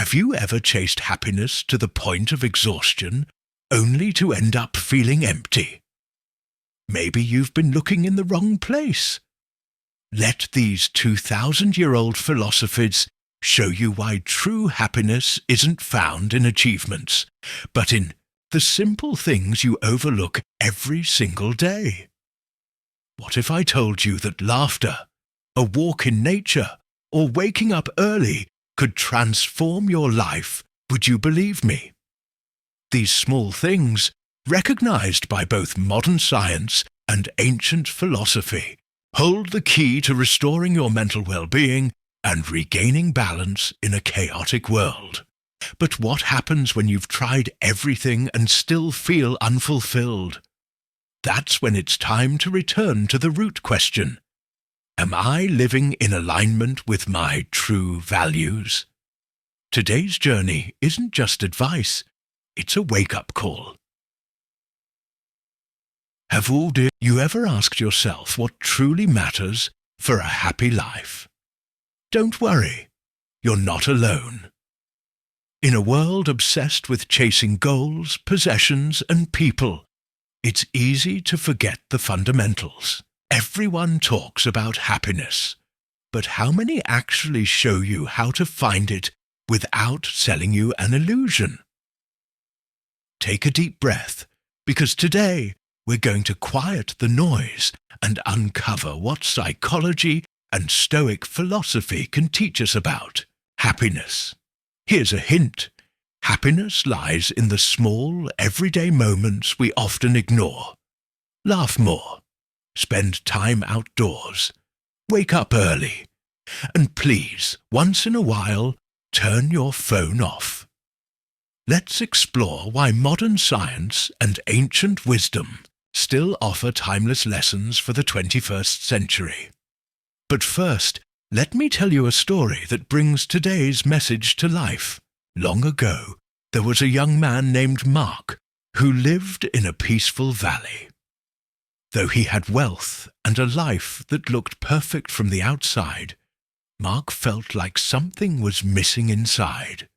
Have you ever chased happiness to the point of exhaustion, only to end up feeling empty? Maybe you've been looking in the wrong place. Let these 2,000-year-old philosophies show you why true happiness isn't found in achievements, but in the simple things you overlook every single day. What if I told you that laughter, a walk in nature, or waking up early could transform your life? Would you believe me? These small things, recognized by both modern science and ancient philosophy, hold the key to restoring your mental well-being and regaining balance in a chaotic world. But what happens when you've tried everything and still feel unfulfilled? That's when it's time to return to the root question. Am I living in alignment with my true values? Today's journey isn't just advice, it's a wake-up call. Have you ever asked yourself what truly matters for a happy life? Don't worry, you're not alone. In a world obsessed with chasing goals, possessions, and people, it's easy to forget the fundamentals. Everyone talks about happiness, but how many actually show you how to find it without selling you an illusion? Take a deep breath, because today we're going to quiet the noise and uncover what psychology and Stoic philosophy can teach us about happiness. Here's a hint. Happiness lies in the small, everyday moments we often ignore. Laugh more. Spend time outdoors. Wake up early. And please, once in a while, turn your phone off. Let's explore why modern science and ancient wisdom still offer timeless lessons for the 21st century. But first, let me tell you a story that brings today's message to life. Long ago, there was a young man named Mark who lived in a peaceful valley. Though he had wealth and a life that looked perfect from the outside, Mark felt like something was missing inside.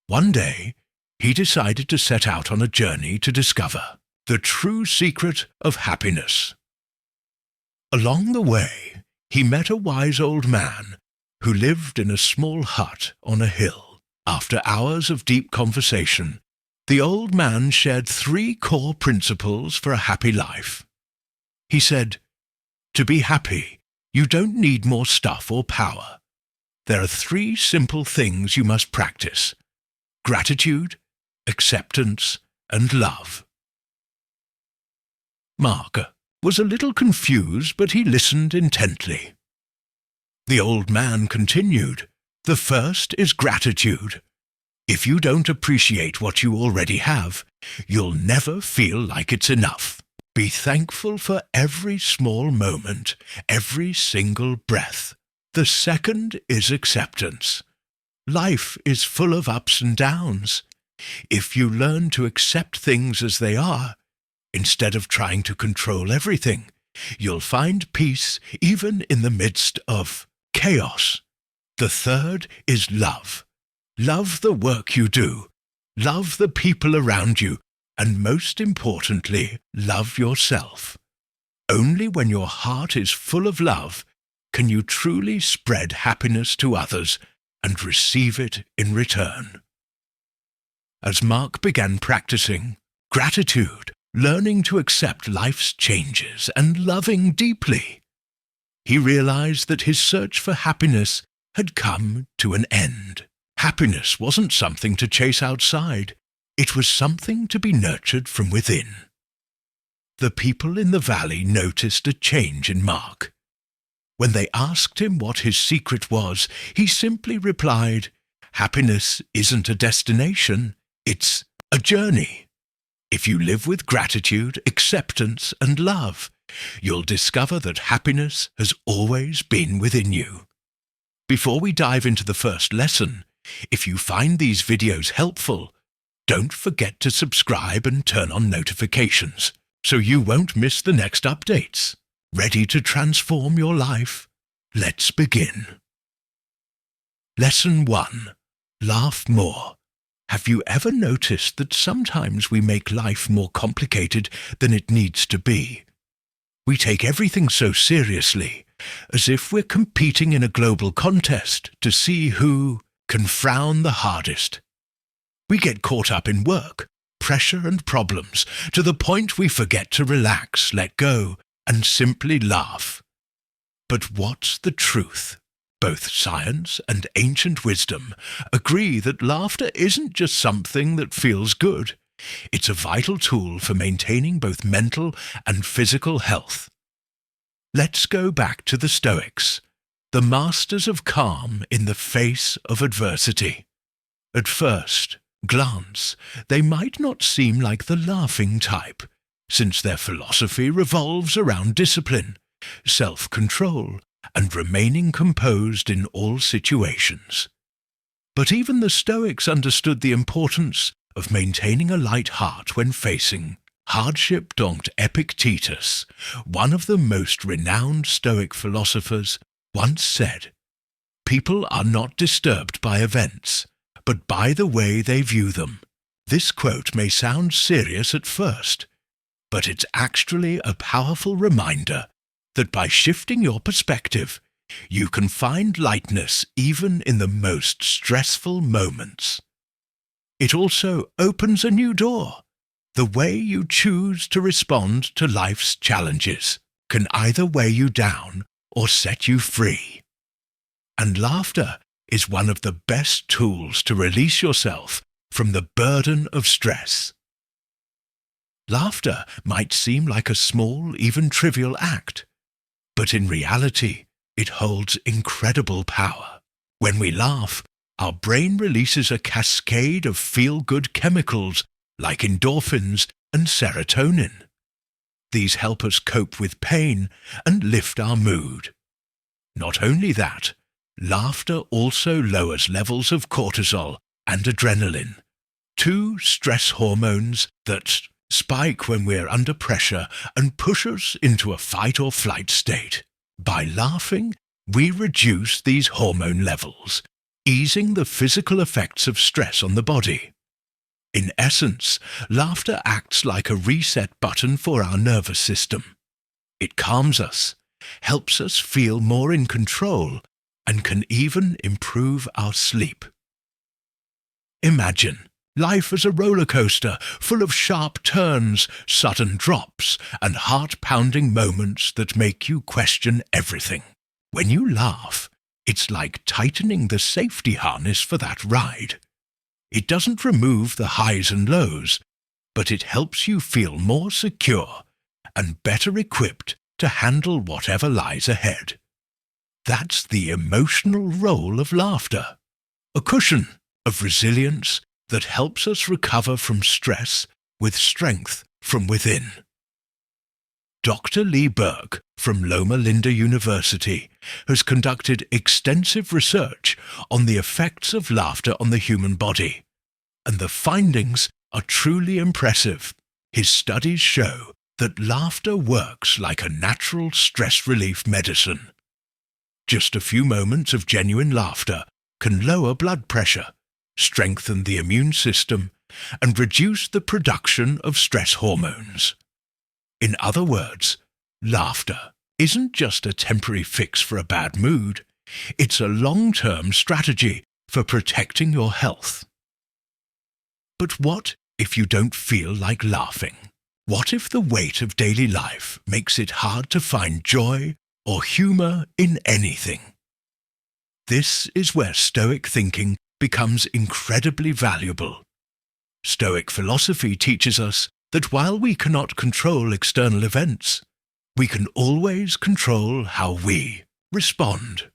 One day, he decided to set out on a journey to discover the true secret of happiness. Along the way, he met a wise old man who lived in a small hut on a hill. After hours of deep conversation, the old man shared 3 core principles for a happy life. He said, "To be happy, you don't need more stuff or power. There are 3 simple things you must practice: gratitude, acceptance, and love." Mark was a little confused, but he listened intently. The old man continued, "The first is gratitude. If you don't appreciate what you already have, you'll never feel like it's enough. Be thankful for every small moment, every single breath. The second is acceptance. Life is full of ups and downs. If you learn to accept things as they are, instead of trying to control everything, you'll find peace even in the midst of chaos. The third is love. Love the work you do. Love the people around you. And most importantly, love yourself. Only when your heart is full of love can you truly spread happiness to others and receive it in return." As Mark began practicing gratitude, learning to accept life's changes, and loving deeply, he realized that his search for happiness had come to an end. Happiness wasn't something to chase outside. It was something to be nurtured from within. The people in the valley noticed a change in Mark. When they asked him what his secret was, he simply replied, "Happiness isn't a destination, it's a journey. If you live with gratitude, acceptance, and love, you'll discover that happiness has always been within you." Before we dive into the first lesson, if you find these videos helpful, don't forget to subscribe and turn on notifications so you won't miss the next updates. Ready to transform your life? Let's begin. Lesson 1. Laugh more. Have you ever noticed that sometimes we make life more complicated than it needs to be? We take everything so seriously, as if we're competing in a global contest to see who can frown the hardest. We get caught up in work, pressure and problems, to the point we forget to relax, let go, and simply laugh. But what's the truth? Both science and ancient wisdom agree that laughter isn't just something that feels good. It's a vital tool for maintaining both mental and physical health. Let's go back to the Stoics, the masters of calm in the face of adversity. At first glance, they might not seem like the laughing type, since their philosophy revolves around discipline, self-control, and remaining composed in all situations. But even the Stoics understood the importance of maintaining a light heart when facing hardship. Epictetus, one of the most renowned Stoic philosophers, once said, "People are not disturbed by events, but by the way they view them." This quote may sound serious at first, but it's actually a powerful reminder that by shifting your perspective, you can find lightness even in the most stressful moments. It also opens a new door. The way you choose to respond to life's challenges can either weigh you down or set you free. And laughter is one of the best tools to release yourself from the burden of stress. Laughter might seem like a small, even trivial act, but in reality, it holds incredible power. When we laugh, our brain releases a cascade of feel-good chemicals like endorphins and serotonin. These help us cope with pain and lift our mood. Not only that, laughter also lowers levels of cortisol and adrenaline, two stress hormones that spike when we're under pressure and push us into a fight or flight state. By laughing, we reduce these hormone levels, easing the physical effects of stress on the body. In essence, laughter acts like a reset button for our nervous system. It calms us, helps us feel more in control, and can even improve our sleep. Imagine life as a roller coaster full of sharp turns, sudden drops, and heart-pounding moments that make you question everything. When you laugh, it's like tightening the safety harness for that ride. It doesn't remove the highs and lows, but it helps you feel more secure and better equipped to handle whatever lies ahead. That's the emotional role of laughter, a cushion of resilience that helps us recover from stress with strength from within. Dr. Lee Berk from Loma Linda University has conducted extensive research on the effects of laughter on the human body, and the findings are truly impressive. His studies show that laughter works like a natural stress relief medicine. Just a few moments of genuine laughter can lower blood pressure, strengthen the immune system, and reduce the production of stress hormones. In other words, laughter isn't just a temporary fix for a bad mood, it's a long-term strategy for protecting your health. But what if you don't feel like laughing? What if the weight of daily life makes it hard to find joy or humor in anything? This is where Stoic thinking becomes incredibly valuable. Stoic philosophy teaches us that while we cannot control external events, we can always control how we respond.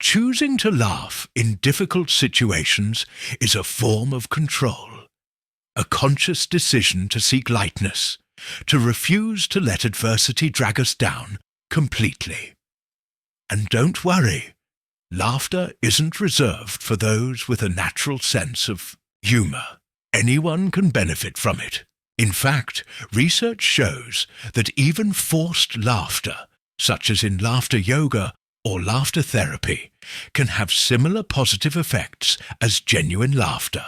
Choosing to laugh in difficult situations is a form of control, a conscious decision to seek lightness, to refuse to let adversity drag us down completely. And don't worry, laughter isn't reserved for those with a natural sense of humor. Anyone can benefit from it. In fact, research shows that even forced laughter, such as in laughter yoga or laughter therapy can have similar positive effects as genuine laughter.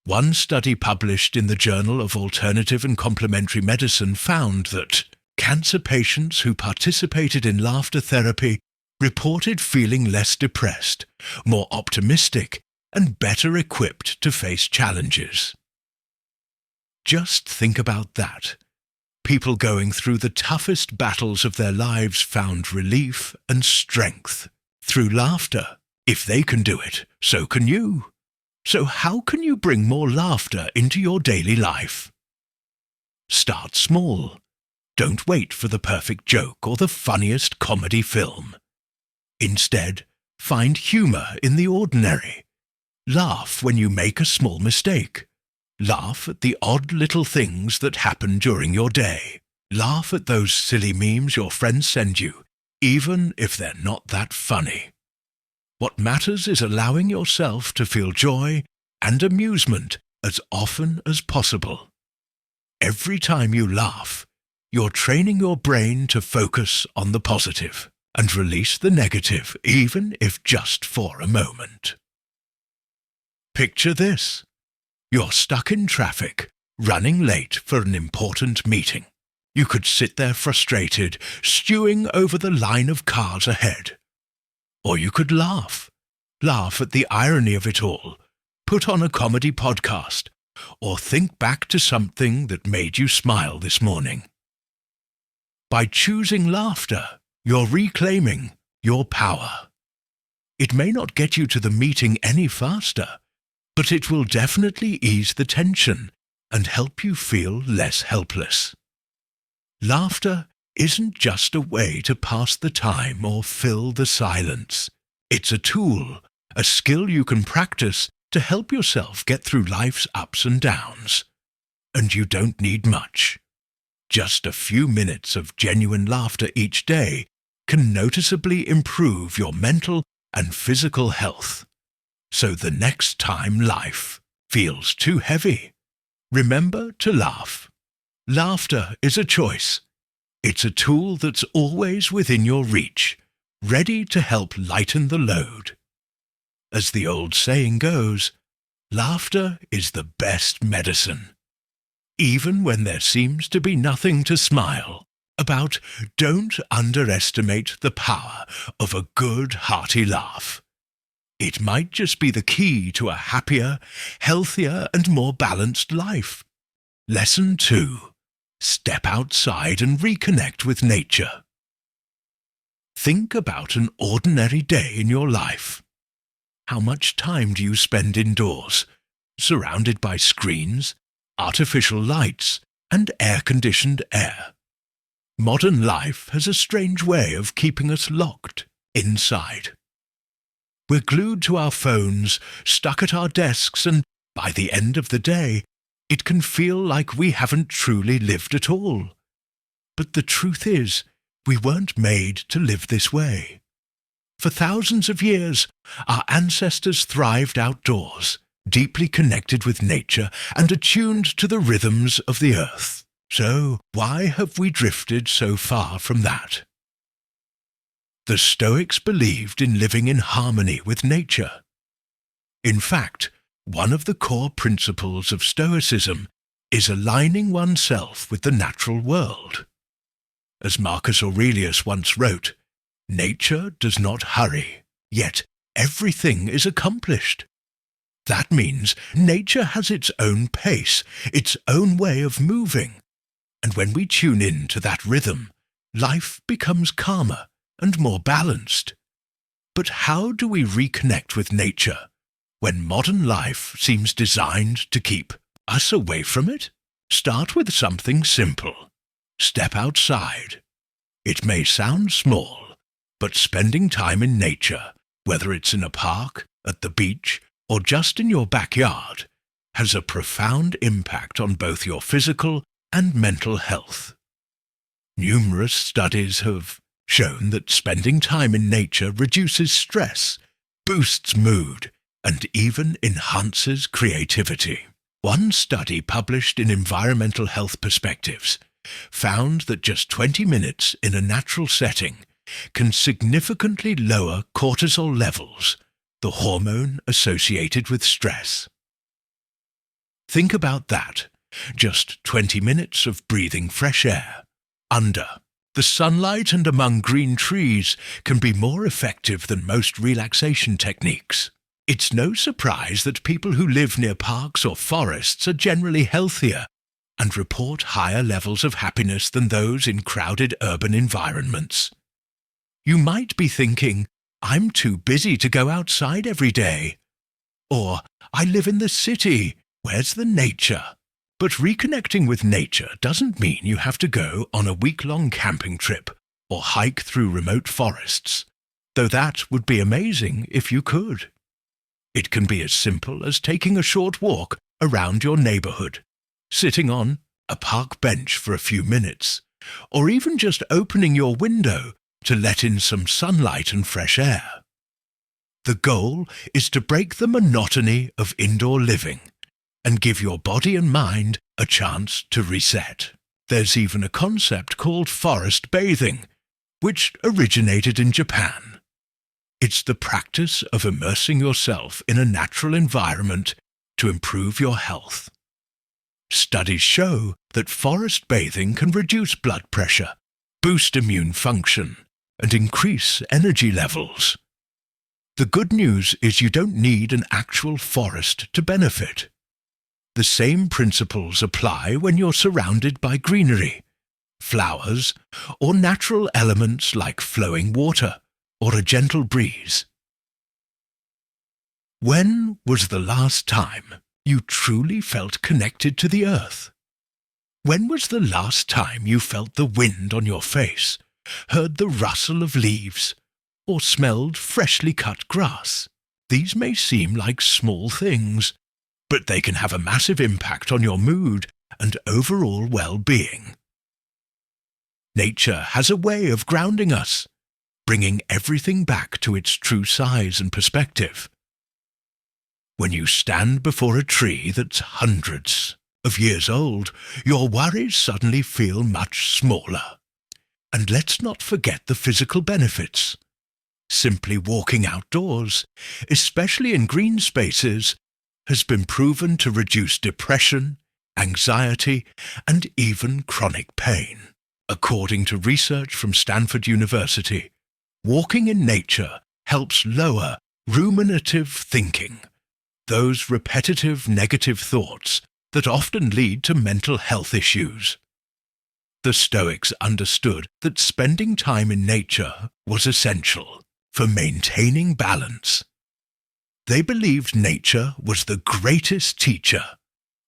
One study published in the Journal of Alternative and Complementary Medicine found that cancer patients who participated in laughter therapy reported feeling less depressed, more optimistic, and better equipped to face challenges. Just think about that. People going through the toughest battles of their lives found relief and strength through laughter. If they can do it, so can you. So how can you bring more laughter into your daily life? Start small. Don't wait for the perfect joke or the funniest comedy film. Instead, find humor in the ordinary. Laugh when you make a small mistake. Laugh at the odd little things that happen during your day. Laugh at those silly memes your friends send you, even if they're not that funny. What matters is allowing yourself to feel joy and amusement as often as possible. Every time you laugh, you're training your brain to focus on the positive and release the negative, even if just for a moment. Picture this. You're stuck in traffic, running late for an important meeting. You could sit there frustrated, stewing over the line of cars ahead. Or you could laugh. Laugh at the irony of it all. Put on a comedy podcast. Or think back to something that made you smile this morning. By choosing laughter, you're reclaiming your power. It may not get you to the meeting any faster, but it will definitely ease the tension and help you feel less helpless. Laughter isn't just a way to pass the time or fill the silence. It's a tool, a skill you can practice to help yourself get through life's ups and downs. And you don't need much. Just a few minutes of genuine laughter each day can noticeably improve your mental and physical health. So the next time life feels too heavy, remember to laugh. Laughter is a choice. It's a tool that's always within your reach, ready to help lighten the load. As the old saying goes, laughter is the best medicine. Even when there seems to be nothing to smile about, don't underestimate the power of a good, hearty laugh. It might just be the key to a happier, healthier, and more balanced life. Lesson 2. Step outside and reconnect with nature. Think about an ordinary day in your life. How much time do you spend indoors, surrounded by screens, artificial lights, and air-conditioned air? Modern life has a strange way of keeping us locked inside. We're glued to our phones, stuck at our desks, and by the end of the day, it can feel like we haven't truly lived at all. But the truth is, we weren't made to live this way. For thousands of years, our ancestors thrived outdoors, deeply connected with nature and attuned to the rhythms of the earth. So, why have we drifted so far from that? The Stoics believed in living in harmony with nature. In fact, one of the core principles of Stoicism is aligning oneself with the natural world. As Marcus Aurelius once wrote, nature does not hurry, yet everything is accomplished. That means nature has its own pace, its own way of moving. And when we tune in to that rhythm, life becomes calmer and more balanced. But how do we reconnect with nature when modern life seems designed to keep us away from it? Start with something simple. Step outside. It may sound small, but spending time in nature, whether it's in a park, at the beach, or just in your backyard, has a profound impact on both your physical and mental health. Numerous studies have shown that spending time in nature reduces stress, boosts mood, and even enhances creativity. One study published in Environmental Health Perspectives found that just 20 minutes in a natural setting can significantly lower cortisol levels, the hormone associated with stress. Think about that. Just 20 minutes of breathing fresh air, under the sunlight and among green trees, can be more effective than most relaxation techniques. It's no surprise that people who live near parks or forests are generally healthier and report higher levels of happiness than those in crowded urban environments. You might be thinking, I'm too busy to go outside every day. Or, I live in the city, where's the nature? But reconnecting with nature doesn't mean you have to go on a week-long camping trip or hike through remote forests, though that would be amazing if you could. It can be as simple as taking a short walk around your neighborhood, sitting on a park bench for a few minutes, or even just opening your window to let in some sunlight and fresh air. The goal is to break the monotony of indoor living and give your body and mind a chance to reset. There's even a concept called forest bathing, which originated in Japan. It's the practice of immersing yourself in a natural environment to improve your health. Studies show that forest bathing can reduce blood pressure, boost immune function, and increase energy levels. The good news is you don't need an actual forest to benefit. The same principles apply when you're surrounded by greenery, flowers, or natural elements like flowing water or a gentle breeze. When was the last time you truly felt connected to the earth? When was the last time you felt the wind on your face, heard the rustle of leaves, or smelled freshly cut grass? These may seem like small things, but they can have a massive impact on your mood and overall well-being. Nature has a way of grounding us, bringing everything back to its true size and perspective. When you stand before a tree that's hundreds of years old, your worries suddenly feel much smaller. And let's not forget the physical benefits. Simply walking outdoors, especially in green spaces, has been proven to reduce depression, anxiety, and even chronic pain. According to research from Stanford University, walking in nature helps lower ruminative thinking, those repetitive negative thoughts that often lead to mental health issues. The Stoics understood that spending time in nature was essential for maintaining balance. They believed nature was the greatest teacher,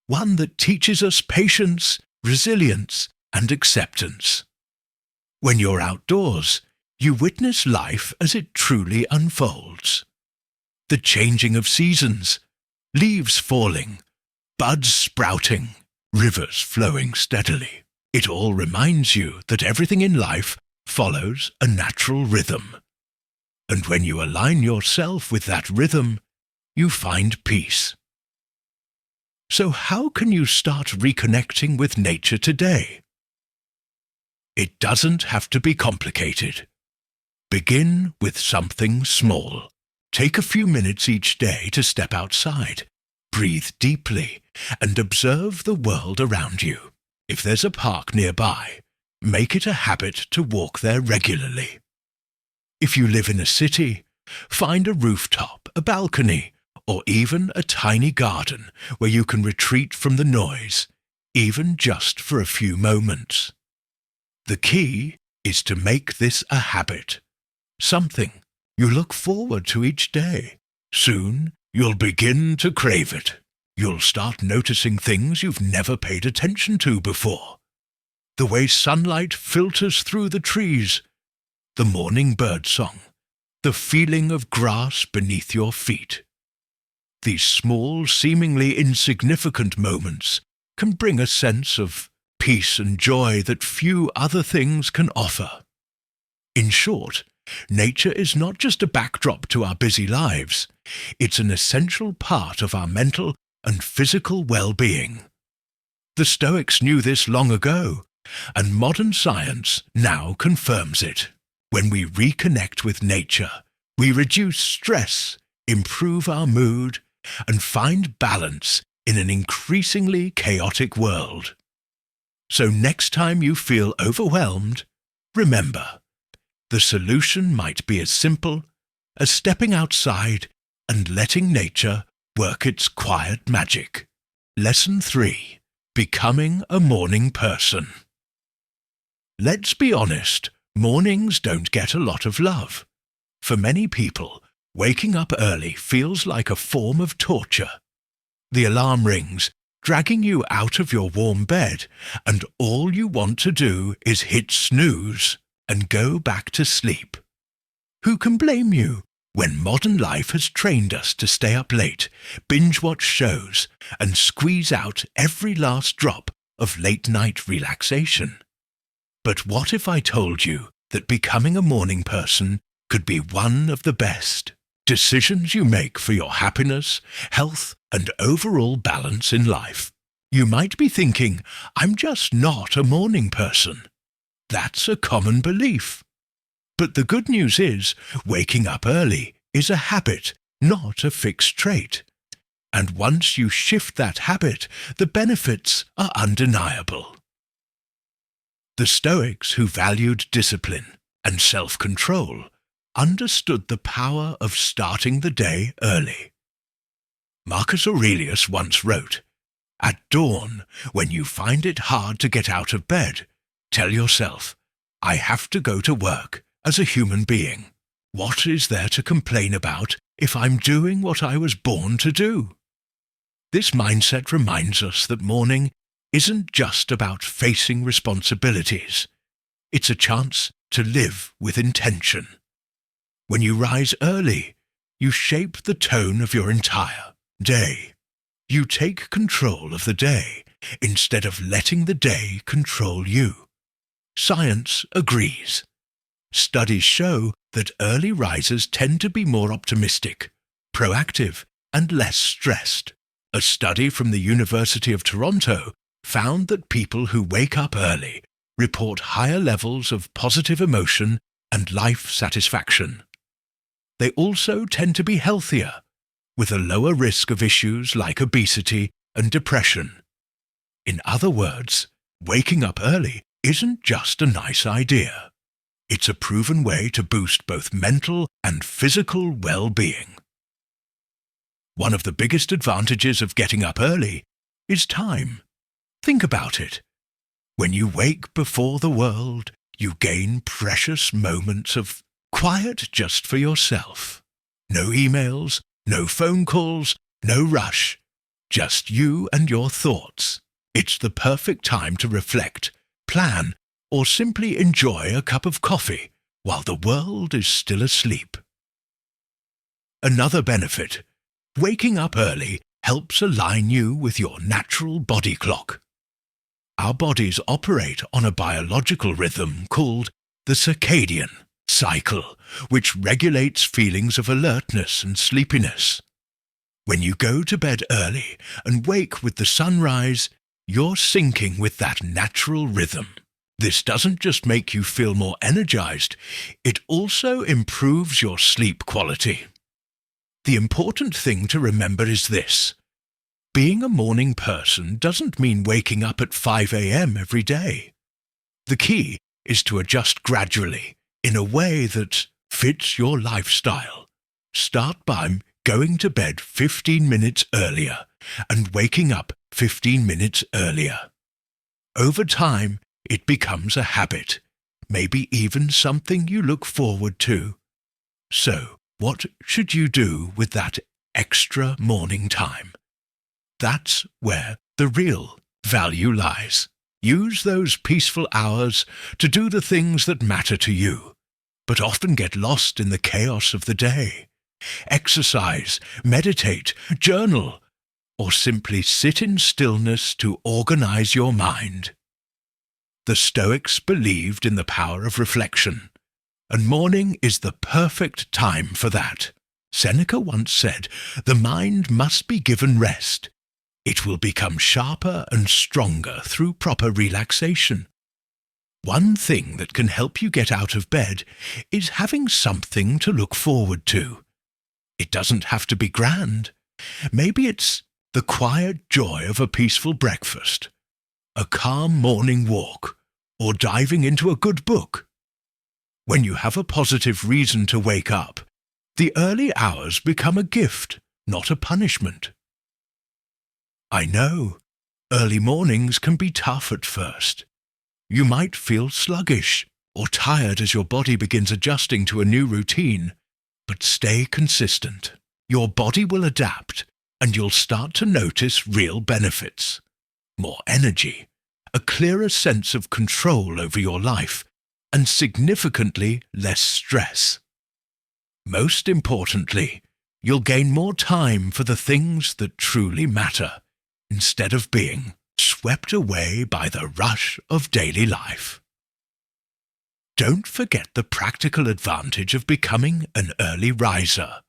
one that teaches us patience, resilience, and acceptance. When you're outdoors, you witness life as it truly unfolds. The changing of seasons, leaves falling, buds sprouting, rivers flowing steadily. It all reminds you that everything in life follows a natural rhythm. And when you align yourself with that rhythm, you find peace. So how can you start reconnecting with nature today? It doesn't have to be complicated. Begin with something small. Take a few minutes each day to step outside, breathe deeply, and observe the world around you. If there's a park nearby, make it a habit to walk there regularly. If you live in a city, find a rooftop, a balcony, or even a tiny garden where you can retreat from the noise, even just for a few moments. The key is to make this a habit, something you look forward to each day. Soon, you'll begin to crave it. You'll start noticing things you've never paid attention to before. The way sunlight filters through the trees, the morning bird song, the feeling of grass beneath your feet. These small, seemingly insignificant moments can bring a sense of peace and joy that few other things can offer. In short, nature is not just a backdrop to our busy lives, it's an essential part of our mental and physical well-being. The Stoics knew this long ago, and modern science now confirms it. When we reconnect with nature, we reduce stress, improve our mood, and find balance in an increasingly chaotic world. So next time you feel overwhelmed, remember, the solution might be as simple as stepping outside and letting nature work its quiet magic. Lesson 3. Becoming a morning person. Let's be honest, mornings don't get a lot of love. For many people, waking up early feels like a form of torture. The alarm rings, dragging you out of your warm bed, and all you want to do is hit snooze and go back to sleep. Who can blame you when modern life has trained us to stay up late, binge-watch shows, and squeeze out every last drop of late-night relaxation? But what if I told you that becoming a morning person could be one of the best decisions you make for your happiness, health, and overall balance in life? You might be thinking, I'm just not a morning person. That's a common belief. But the good news is, waking up early is a habit, not a fixed trait. And once you shift that habit, the benefits are undeniable. The Stoics, who valued discipline and self-control, understood the power of starting the day early. Marcus Aurelius once wrote, "At dawn, when you find it hard to get out of bed, tell yourself, I have to go to work as a human being. What is there to complain about if I'm doing what I was born to do?" This mindset reminds us that morning isn't just about facing responsibilities. It's a chance to live with intention. When you rise early, you shape the tone of your entire day. You take control of the day instead of letting the day control you. Science agrees. Studies show that early risers tend to be more optimistic, proactive, and less stressed. A study from the University of Toronto found that people who wake up early report higher levels of positive emotion and life satisfaction. They also tend to be healthier, with a lower risk of issues like obesity and depression. In other words, waking up early isn't just a nice idea. It's a proven way to boost both mental and physical well-being. One of the biggest advantages of getting up early is time. Think about it. When you wake before the world, you gain precious moments of quiet just for yourself. No emails, no phone calls, no rush. Just you and your thoughts. It's the perfect time to reflect, plan, or simply enjoy a cup of coffee while the world is still asleep. Another benefit: waking up early helps align you with your natural body clock. Our bodies operate on a biological rhythm called the circadian cycle, which regulates feelings of alertness and sleepiness. When you go to bed early and wake with the sunrise, you're syncing with that natural rhythm. This doesn't just make you feel more energized, it also improves your sleep quality. The important thing to remember is this: being a morning person doesn't mean waking up at 5 a.m. every day. The key is to adjust gradually, in a way that fits your lifestyle. Start by going to bed 15 minutes earlier and waking up 15 minutes earlier. Over time, it becomes a habit, maybe even something you look forward to. So, what should you do with that extra morning time? That's where the real value lies. Use those peaceful hours to do the things that matter to you, but often get lost in the chaos of the day. Exercise, meditate, journal, or simply sit in stillness to organize your mind. The Stoics believed in the power of reflection, and morning is the perfect time for that. Seneca once said, "The mind must be given rest. It will become sharper and stronger through proper relaxation." One thing that can help you get out of bed is having something to look forward to. It doesn't have to be grand. Maybe it's the quiet joy of a peaceful breakfast, a calm morning walk, or diving into a good book. When you have a positive reason to wake up, the early hours become a gift, not a punishment. I know, early mornings can be tough at first. You might feel sluggish or tired as your body begins adjusting to a new routine, but stay consistent. Your body will adapt, and you'll start to notice real benefits. More energy, a clearer sense of control over your life, and significantly less stress. Most importantly, you'll gain more time for the things that truly matter, instead of being swept away by the rush of daily life. Don't forget the practical advantage of becoming an early riser.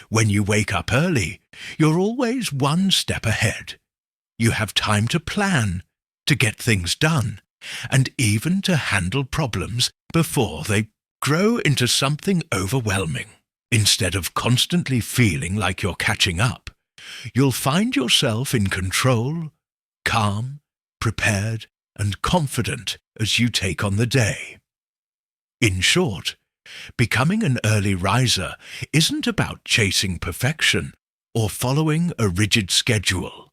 When you wake up early, you're always one step ahead. You have time to plan, to get things done, and even to handle problems before they grow into something overwhelming. Instead of constantly feeling like you're catching up, you'll find yourself in control, calm, prepared, and confident as you take on the day. In short, becoming an early riser isn't about chasing perfection or following a rigid schedule.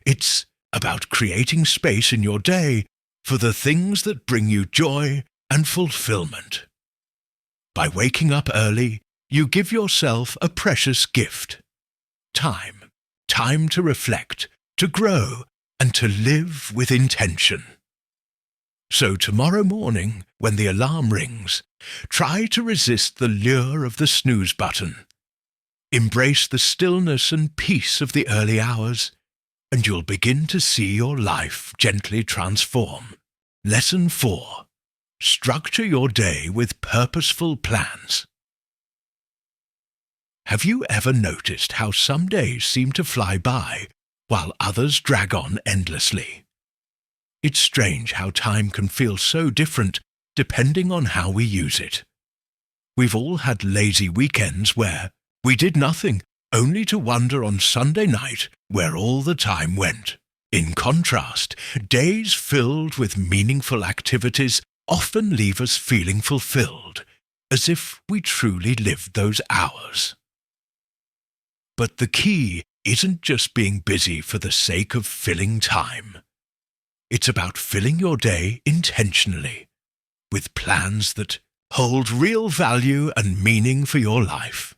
It's about creating space in your day for the things that bring you joy and fulfillment. By waking up early, you give yourself a precious gift. Time to reflect, to grow, and to live with intention. So tomorrow morning, when the alarm rings, try to resist the lure of the snooze button. Embrace the stillness and peace of the early hours, and you'll begin to see your life gently transform. Lesson 4. Structure your day with purposeful plans. Have you ever noticed how some days seem to fly by, while others drag on endlessly? It's strange how time can feel so different depending on how we use it. We've all had lazy weekends where we did nothing, only to wonder on Sunday night where all the time went. In contrast, days filled with meaningful activities often leave us feeling fulfilled, as if we truly lived those hours. But the key isn't just being busy for the sake of filling time. It's about filling your day intentionally, with plans that hold real value and meaning for your life.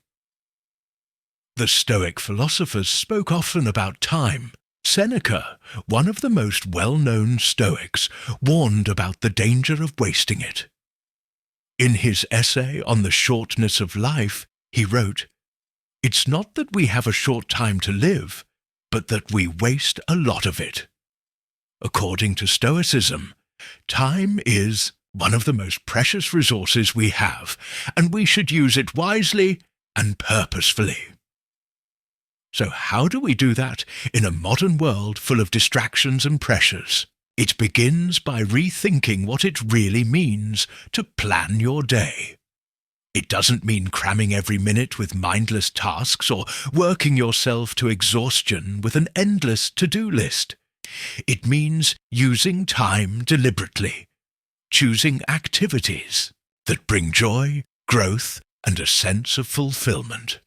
The Stoic philosophers spoke often about time. Seneca, one of the most well-known Stoics, warned about the danger of wasting it. In his essay on the shortness of life, he wrote, "It's not that we have a short time to live, but that we waste a lot of it." According to Stoicism, time is one of the most precious resources we have, and we should use it wisely and purposefully. So how do we do that in a modern world full of distractions and pressures? It begins by rethinking what it really means to plan your day. It doesn't mean cramming every minute with mindless tasks or working yourself to exhaustion with an endless to-do list. It means using time deliberately, choosing activities that bring joy, growth, and a sense of fulfillment.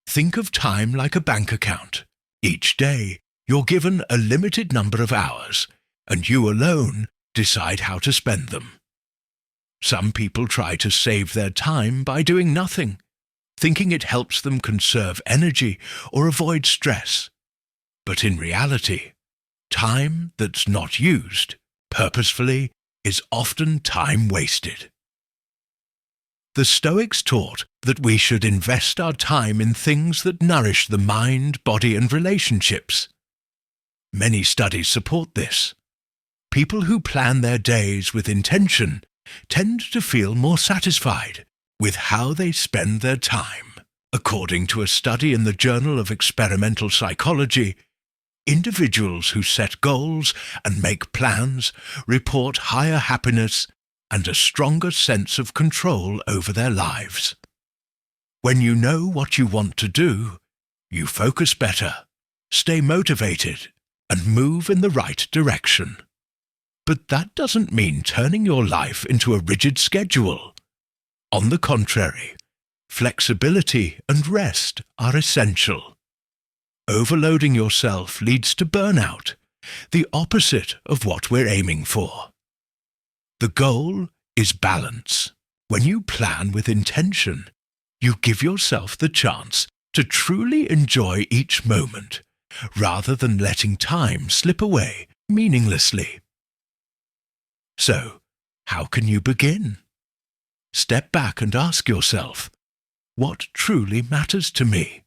Think of time like a bank account. Each day, you're given a limited number of hours, and you alone decide how to spend them. Some people try to save their time by doing nothing, thinking it helps them conserve energy or avoid stress. But in reality, time that's not used purposefully is often time wasted. The Stoics taught that we should invest our time in things that nourish the mind, body, and relationships. Many studies support this. People who plan their days with intention tend to feel more satisfied with how they spend their time. According to a study in the Journal of Experimental Psychology, Individuals who set goals and make plans report higher happiness and a stronger sense of control over their lives. When you know what you want to do, you focus better, stay motivated, and move in the right direction. But that doesn't mean turning your life into a rigid schedule. On the contrary, flexibility and rest are essential. Overloading yourself leads to burnout, the opposite of what we're aiming for. The goal is balance. When you plan with intention, you give yourself the chance to truly enjoy each moment, rather than letting time slip away meaninglessly. So, how can you begin? Step back and ask yourself, what truly matters to me?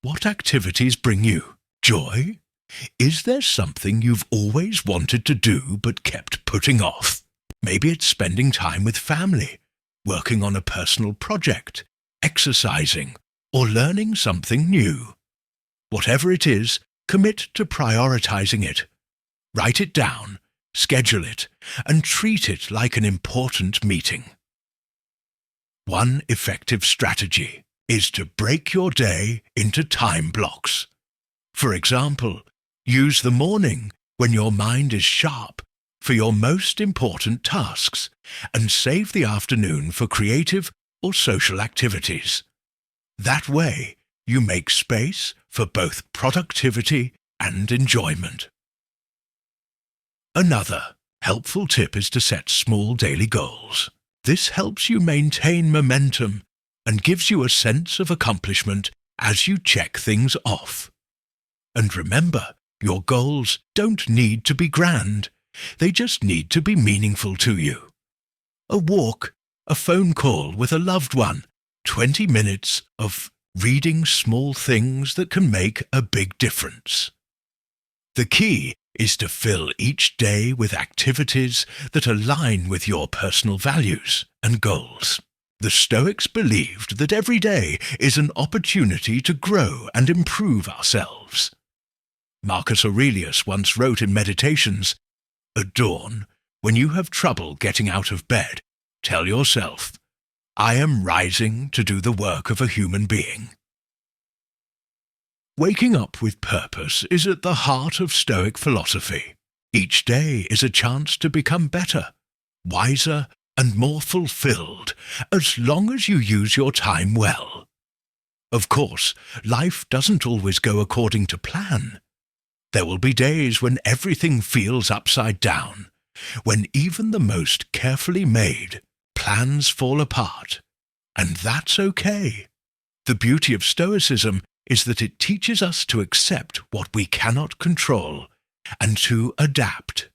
What activities bring you joy? Is there something you've always wanted to do but kept putting off? Maybe it's spending time with family, working on a personal project, exercising, or learning something new. Whatever it is, commit to prioritizing it. Write it down, schedule it, and treat it like an important meeting. One effective strategy is to break your day into time blocks. For example, use the morning when your mind is sharp for your most important tasks, and save the afternoon for creative or social activities. That way, you make space for both productivity and enjoyment. Another helpful tip is to set small daily goals. This helps you maintain momentum and gives you a sense of accomplishment as you check things off. And remember, your goals don't need to be grand. They just need to be meaningful to you. A walk, a phone call with a loved one, 20 minutes of reading small things that can make a big difference. The key is to fill each day with activities that align with your personal values and goals. The Stoics believed that every day is an opportunity to grow and improve ourselves. Marcus Aurelius once wrote in Meditations, "At dawn, when you have trouble getting out of bed, tell yourself, 'I am rising to do the work of a human being.'" Waking up with purpose is at the heart of Stoic philosophy. Each day is a chance to become better, wiser, and more fulfilled, as long as you use your time well. Of course, life doesn't always go according to plan. There will be days when everything feels upside down, when even the most carefully made plans fall apart. And that's okay. The beauty of Stoicism is that it teaches us to accept what we cannot control and to adapt.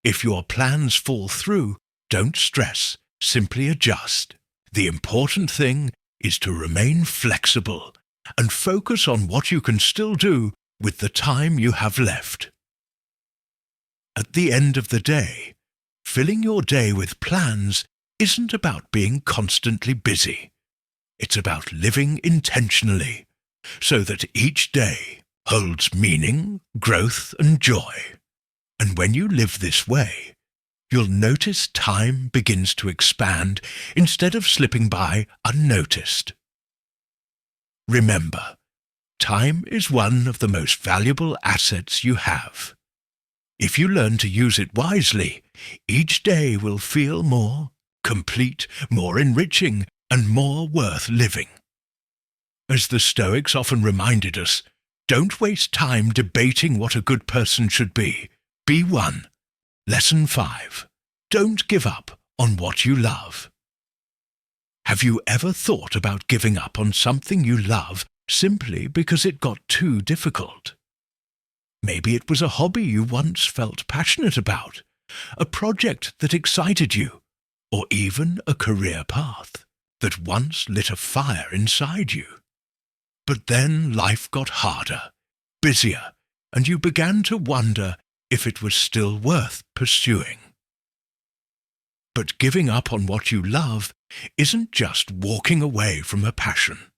If your plans fall through, don't stress, simply adjust. The important thing is to remain flexible and focus on what you can still do with the time you have left. At the end of the day, filling your day with plans isn't about being constantly busy. It's about living intentionally, so that each day holds meaning, growth, and joy. And when you live this way, you'll notice time begins to expand instead of slipping by unnoticed. Remember, time is one of the most valuable assets you have. If you learn to use it wisely, each day will feel more complete, more enriching, and more worth living. As the Stoics often reminded us, don't waste time debating what a good person should be. Be one. Lesson 5. Don't give up on what you love. Have you ever thought about giving up on something you love simply because it got too difficult? Maybe it was a hobby you once felt passionate about, a project that excited you, or even a career path that once lit a fire inside you. But then life got harder, busier, and you began to wonder if it was still worth pursuing. But giving up on what you love isn't just walking away from a passion.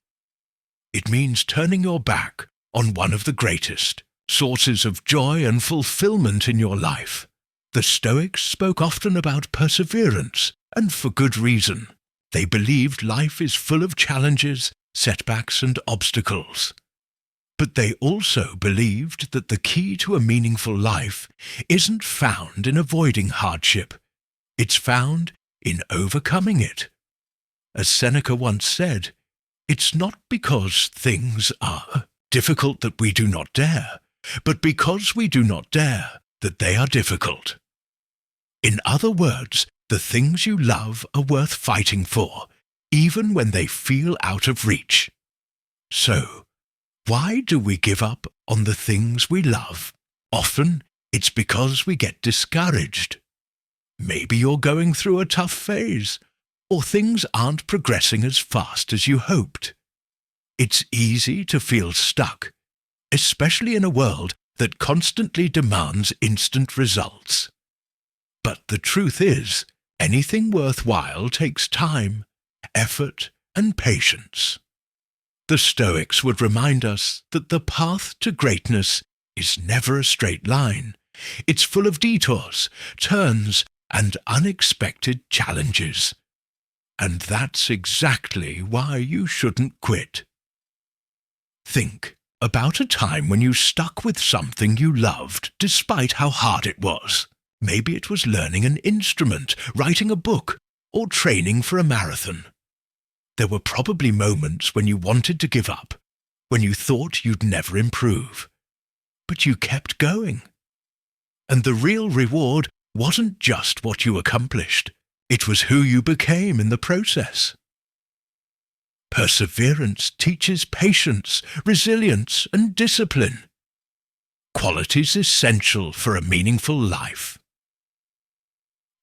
It means turning your back on one of the greatest, sources of joy and fulfillment in your life. The Stoics spoke often about perseverance, and for good reason. They believed life is full of challenges, setbacks, and obstacles. But they also believed that the key to a meaningful life isn't found in avoiding hardship. It's found in overcoming it. As Seneca once said, it's not because things are difficult that we do not dare, but because we do not dare that they are difficult. In other words, the things you love are worth fighting for, even when they feel out of reach. So, why do we give up on the things we love? Often, it's because we get discouraged. Maybe you're going through a tough phase, or things aren't progressing as fast as you hoped. It's easy to feel stuck, especially in a world that constantly demands instant results. But the truth is, anything worthwhile takes time, effort, and patience. The Stoics would remind us that the path to greatness is never a straight line. It's full of detours, turns, and unexpected challenges. And that's exactly why you shouldn't quit. Think about a time when you stuck with something you loved despite how hard it was. Maybe it was learning an instrument, writing a book, or training for a marathon. There were probably moments when you wanted to give up, when you thought you'd never improve. But you kept going. And the real reward wasn't just what you accomplished. It was who you became in the process. Perseverance teaches patience, resilience, and discipline. Qualities essential for a meaningful life.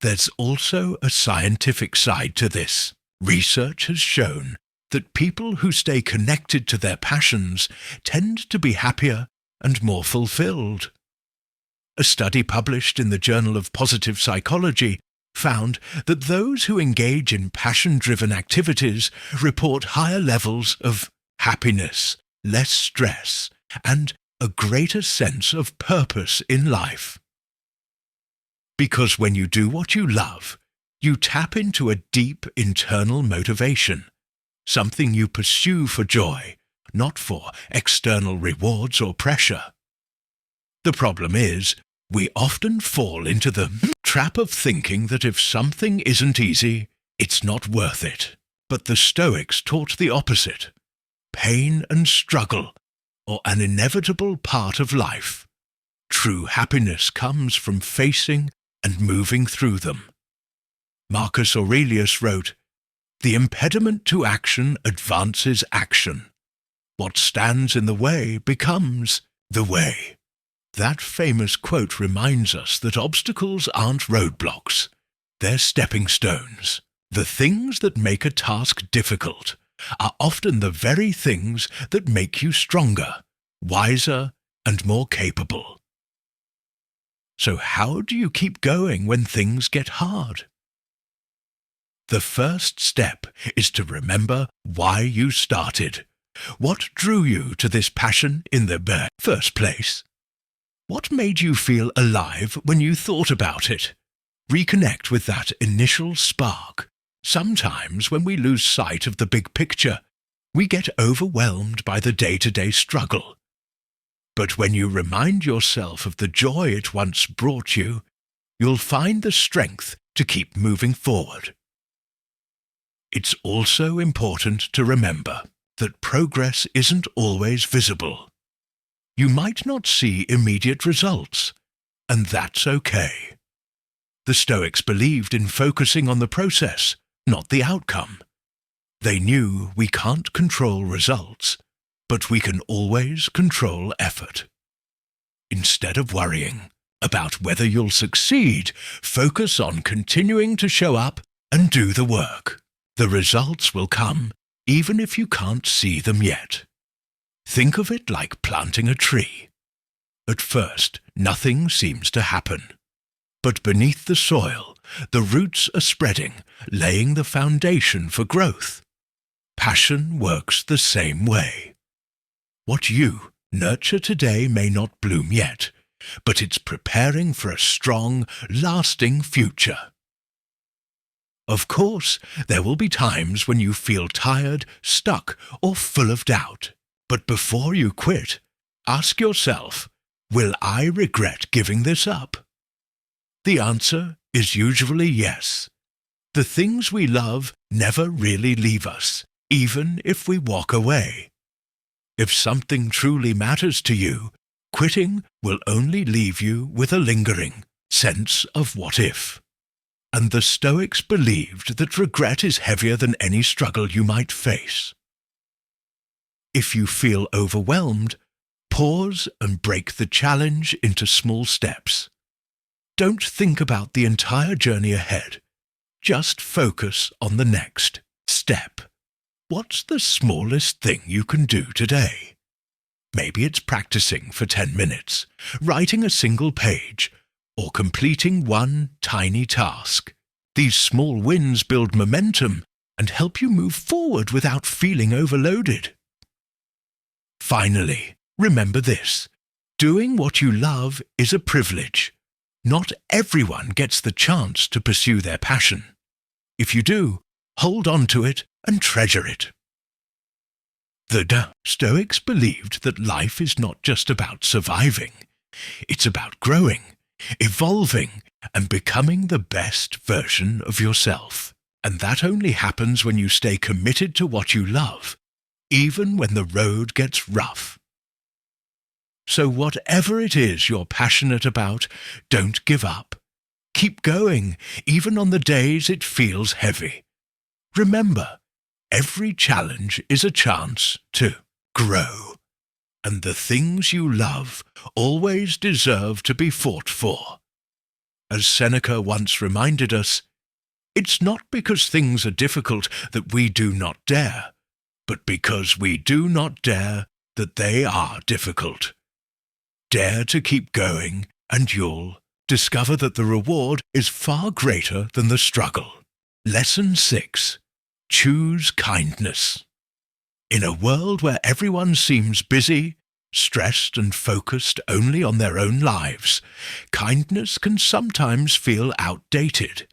There's also a scientific side to this. Research has shown that people who stay connected to their passions tend to be happier and more fulfilled. A study published in the Journal of Positive Psychology found that those who engage in passion-driven activities report higher levels of happiness, less stress, and a greater sense of purpose in life. Because when you do what you love, you tap into a deep internal motivation, something you pursue for joy, not for external rewards or pressure. The problem is, we often fall into the trap of thinking that if something isn't easy, it's not worth it. But the Stoics taught the opposite. Pain and struggle are an inevitable part of life. True happiness comes from facing and moving through them. Marcus Aurelius wrote, "The impediment to action advances action. What stands in the way becomes the way." That famous quote reminds us that obstacles aren't roadblocks. They're stepping stones. The things that make a task difficult are often the very things that make you stronger, wiser, and more capable. So how do you keep going when things get hard? The first step is to remember why you started. What drew you to this passion in the first place? What made you feel alive when you thought about it? Reconnect with that initial spark. Sometimes when we lose sight of the big picture, we get overwhelmed by the day-to-day struggle. But when you remind yourself of the joy it once brought you, you'll find the strength to keep moving forward. It's also important to remember that progress isn't always visible. You might not see immediate results, and that's okay. The Stoics believed in focusing on the process, not the outcome. They knew we can't control results, but we can always control effort. Instead of worrying about whether you'll succeed, focus on continuing to show up and do the work. The results will come even if you can't see them yet. Think of it like planting a tree. At first, nothing seems to happen. But beneath the soil, the roots are spreading, laying the foundation for growth. Passion works the same way. What you Nurture today may not bloom yet, but it's preparing for a strong, lasting future. Of course, there will be times when you feel tired, stuck, or full of doubt. But before you quit, ask yourself, will I regret giving this up? The answer is usually yes. The things we love never really leave us, even if we walk away. If something truly matters to you, quitting will only leave you with a lingering sense of what if. And the Stoics believed that regret is heavier than any struggle you might face. If you feel overwhelmed, pause and break the challenge into small steps. Don't think about the entire journey ahead. Just focus on the next step. What's the smallest thing you can do today? Maybe it's practicing for 10 minutes, writing a single page, or completing one tiny task. These small wins build momentum and help you move forward without feeling overloaded. Finally, remember this: doing what you love is a privilege. Not everyone gets the chance to pursue their passion. If you do, hold on to it and treasure it. The Stoics believed that life is not just about surviving. It's about growing, evolving, and becoming the best version of yourself. And that only happens when you stay committed to what you love, even when the road gets rough. So whatever it is you're passionate about, don't give up. Keep going, even on the days it feels heavy. Remember, every challenge is a chance to grow, and the things you love always deserve to be fought for. As Seneca once reminded us, it's not because things are difficult that we do not dare, but because we do not dare that they are difficult. Dare to keep going, and you'll discover that the reward is far greater than the struggle. Lesson 6. Choose kindness. In a world where everyone seems busy, stressed and focused only on their own lives, kindness can sometimes feel outdated.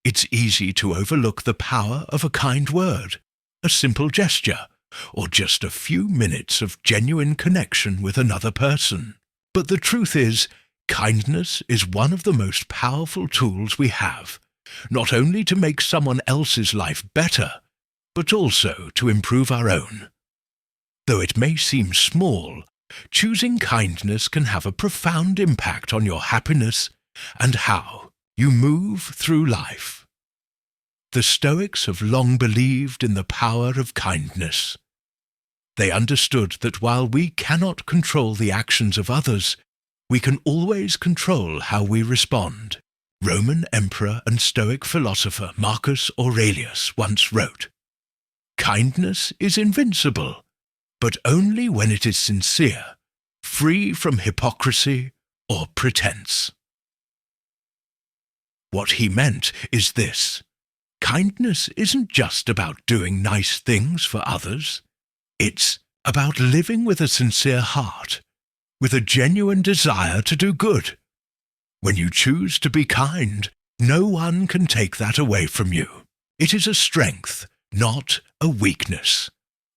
It's easy to overlook the power of a kind word, a simple gesture, or just a few minutes of genuine connection with another person. But the truth is, kindness is one of the most powerful tools we have, not only to make someone else's life better, but also to improve our own. Though it may seem small, choosing kindness can have a profound impact on your happiness and how you move through life. The Stoics have long believed in the power of kindness. They understood that while we cannot control the actions of others, we can always control how we respond. Roman emperor and Stoic philosopher Marcus Aurelius once wrote, "Kindness is invincible, but only when it is sincere, free from hypocrisy or pretense." What he meant is this: kindness isn't just about doing nice things for others. It's about living with a sincere heart, with a genuine desire to do good. When you choose to be kind, no one can take that away from you. It is a strength, not a weakness.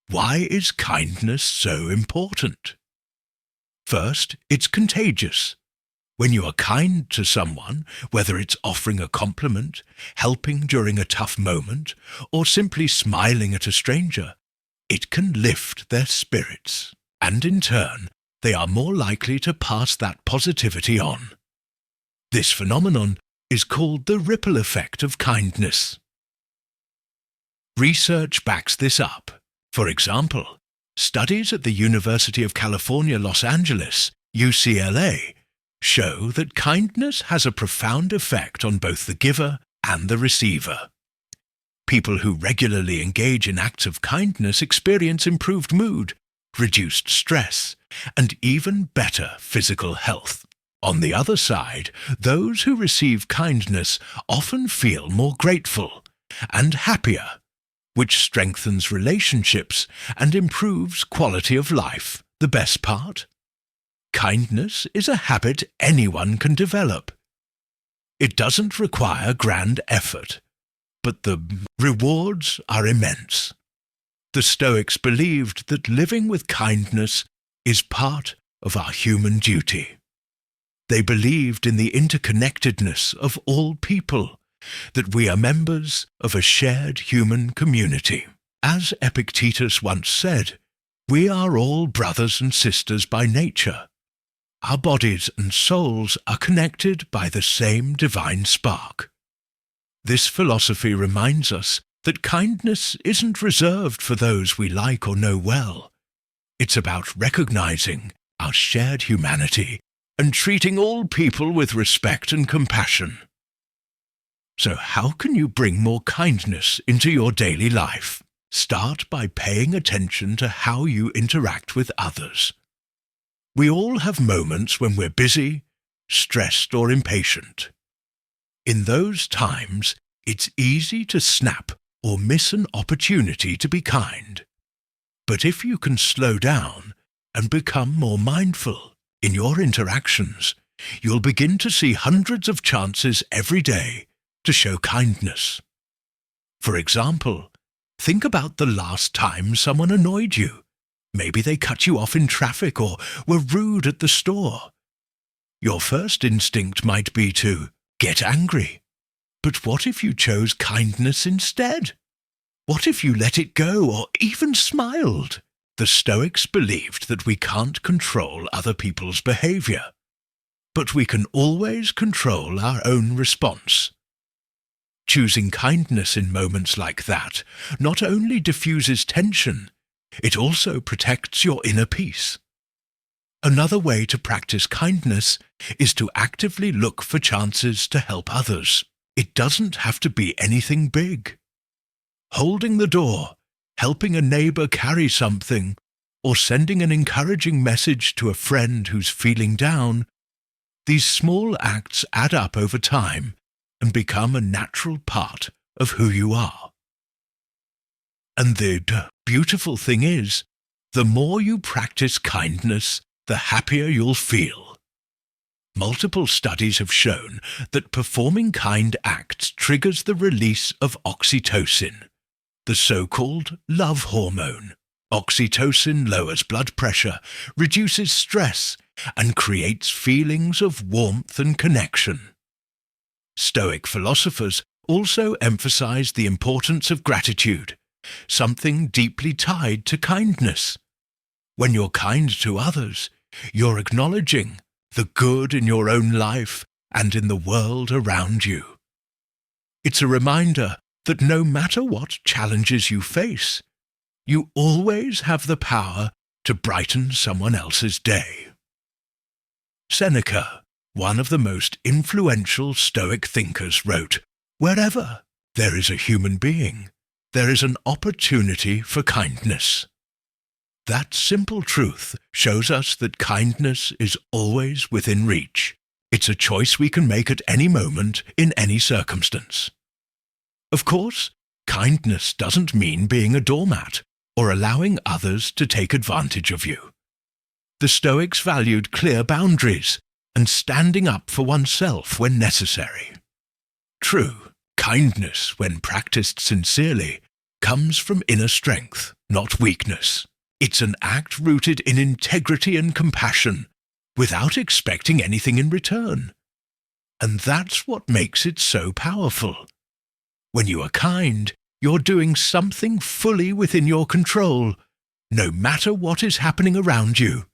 Why is kindness so important? First, it's contagious. When you are kind to someone, whether it's offering a compliment, helping during a tough moment, or simply smiling at a stranger, it can lift their spirits, and in turn, they are more likely to pass that positivity on. This phenomenon is called the ripple effect of kindness. Research backs this up. For example, studies at the University of California, Los Angeles, UCLA, show that kindness has a profound effect on both the giver and the receiver. People who regularly engage in acts of kindness experience improved mood, reduced stress, and even better physical health. On the other side, those who receive kindness often feel more grateful and happier, which strengthens relationships and improves quality of life The best part? Kindness is a habit anyone can develop. It doesn't require grand effort, but the rewards are immense. The Stoics believed that living with kindness is part of our human duty. They believed in the interconnectedness of all people, that we are members of a shared human community. As Epictetus once said, we are all brothers and sisters by nature. Our bodies and souls are connected by the same divine spark. This philosophy reminds us that kindness isn't reserved for those we like or know well. It's about recognizing our shared humanity and treating all people with respect and compassion. So how can you bring more kindness into your daily life? Start by paying attention to how you interact with others. We all have moments when we're busy, stressed, or impatient. In those times, it's easy to snap or miss an opportunity to be kind. But if you can slow down and become more mindful in your interactions, you'll begin to see hundreds of chances every day to show kindness. For example, think about the last time someone annoyed you. Maybe they cut you off in traffic or were rude at the store. Your first instinct might be to get angry. But what if you chose kindness instead? What if you let it go or even smiled? The Stoics believed that we can't control other people's behavior, but we can always control our own response. Choosing kindness in moments like that not only diffuses tension, it also protects your inner peace. Another way to practice kindness is to actively look for chances to help others. It doesn't have to be anything big. Holding the door, helping a neighbor carry something, or sending an encouraging message to a friend who's feeling down, these small acts add up over time and become a natural part of who you are. And the beautiful thing is, the more you practice kindness, the happier you'll feel. Multiple studies have shown that performing kind acts triggers the release of oxytocin, the so-called love hormone. Oxytocin lowers blood pressure, reduces stress, and creates feelings of warmth and connection. Stoic philosophers also emphasize the importance of gratitude, something deeply tied to kindness. When you're kind to others, you're acknowledging the good in your own life and in the world around you. It's a reminder that no matter what challenges you face, you always have the power to brighten someone else's day. Seneca, one of the most influential Stoic thinkers, wrote, "Wherever there is a human being, there is an opportunity for kindness." That simple truth shows us that kindness is always within reach. It's a choice we can make at any moment, in any circumstance. Of course, kindness doesn't mean being a doormat or allowing others to take advantage of you. The Stoics valued clear boundaries and standing up for oneself when necessary. True, kindness, when practiced sincerely, comes from inner strength, not weakness. It's an act rooted in integrity and compassion, without expecting anything in return. And that's what makes it so powerful. When you are kind, you're doing something fully within your control, no matter what is happening around you.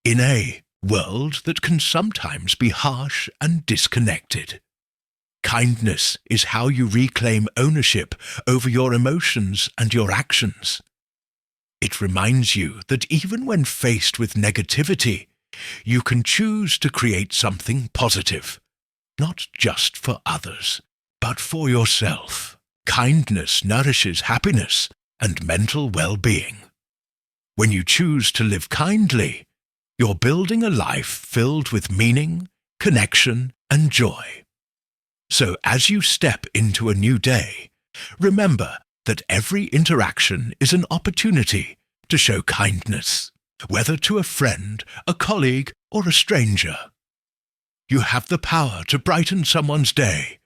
In a world that can sometimes be harsh and disconnected, kindness is how you reclaim ownership over your emotions and your actions. It reminds you that even when faced with negativity, you can choose to create something positive, not just for others, but for yourself. Kindness nourishes happiness and mental well-being. When you choose to live kindly, you're building a life filled with meaning, connection, and joy. So as you step into a new day, remember that every interaction is an opportunity to show kindness, whether to a friend, a colleague, or a stranger. You have the power to brighten someone's day,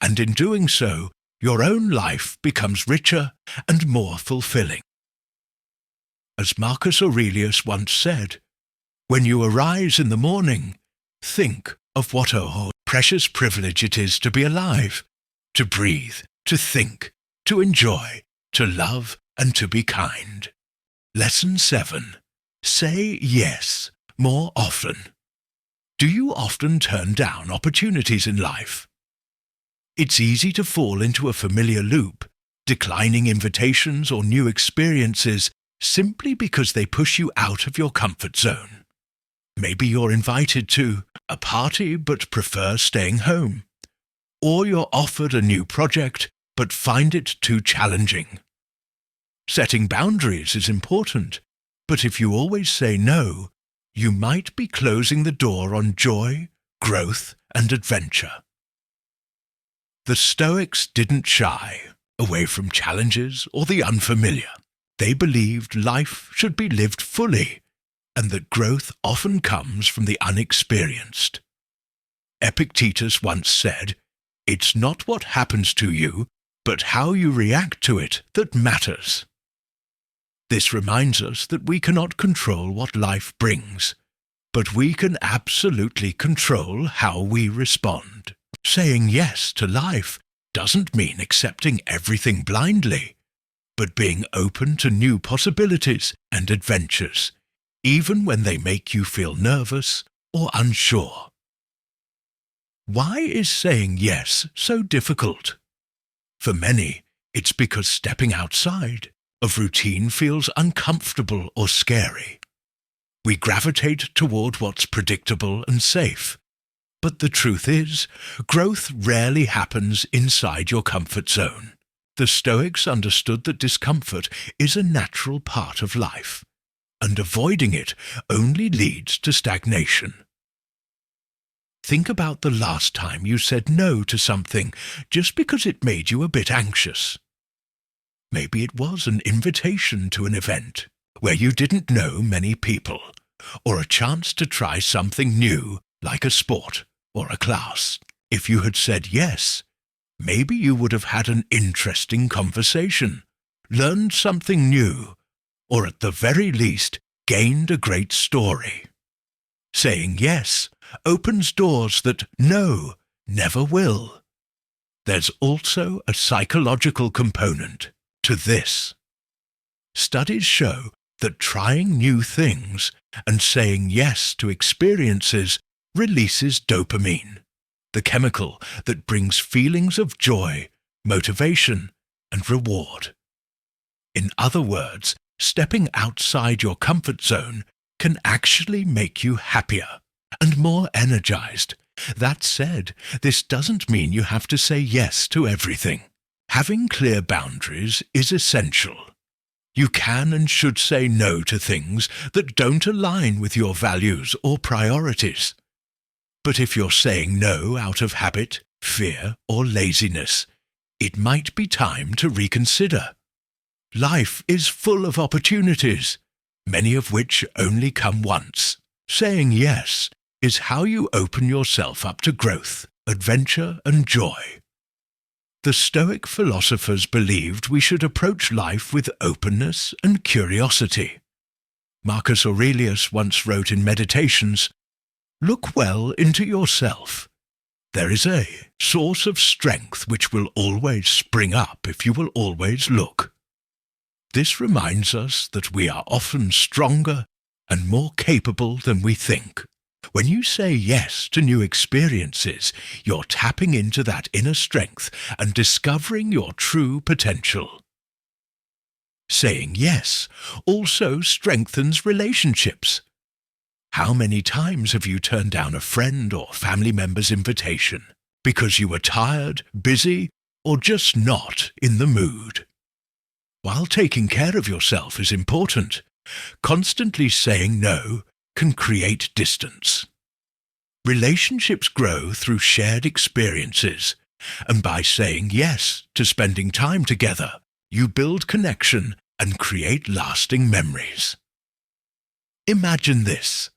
and in doing so, your own life becomes richer and more fulfilling. As Marcus Aurelius once said, "When you arise in the morning, think of what a precious privilege it is to be alive, to breathe, to think, to enjoy, to love, and to be kind." Lesson 7. Say yes more often. Do you often turn down opportunities in life? It's easy to fall into a familiar loop, declining invitations or new experiences simply because they push you out of your comfort zone. Maybe you're invited to a party but prefer staying home. Or you're offered a new project but find it too challenging. Setting boundaries is important, but if you always say no, you might be closing the door on joy, growth, and adventure. The Stoics didn't shy away from challenges or the unfamiliar. They believed life should be lived fully, and that growth often comes from the unexperienced. Epictetus once said, "It's not what happens to you, but how you react to it that matters." This reminds us that we cannot control what life brings, but we can absolutely control how we respond. Saying yes to life doesn't mean accepting everything blindly, but being open to new possibilities and adventures, even when they make you feel nervous or unsure. Why is saying yes so difficult? For many, it's because stepping outside of routine feels uncomfortable or scary. We gravitate toward what's predictable and safe. But the truth is, growth rarely happens inside your comfort zone. The Stoics understood that discomfort is a natural part of life, and avoiding it only leads to stagnation. Think about the last time you said no to something just because it made you a bit anxious. Maybe it was an invitation to an event where you didn't know many people, or a chance to try something new like a sport or a class. If you had said yes, maybe you would have had an interesting conversation, learned something new, or at the very least gained a great story. Saying yes opens doors that no never will. There's also a psychological component to this. Studies show that trying new things and saying yes to experiences releases dopamine, the chemical that brings feelings of joy, motivation, and reward. In other words, stepping outside your comfort zone can actually make you happier and more energized. That said, this doesn't mean you have to say yes to everything. Having clear boundaries is essential. You can and should say no to things that don't align with your values or priorities. But if you're saying no out of habit, fear, or laziness, it might be time to reconsider. Life is full of opportunities, many of which only come once. Saying yes is how you open yourself up to growth, adventure, and joy. The Stoic philosophers believed we should approach life with openness and curiosity. Marcus Aurelius once wrote in Meditations, "Look well into yourself. There is a source of strength which will always spring up if you will always look." This reminds us that we are often stronger and more capable than we think. When you say yes to new experiences, you're tapping into that inner strength and discovering your true potential. Saying yes also strengthens relationships. How many times have you turned down a friend or family member's invitation because you were tired, busy, or just not in the mood? While taking care of yourself is important, constantly saying no can create distance. Relationships grow through shared experiences, and by saying yes to spending time together, you build connection and create lasting memories. Imagine this.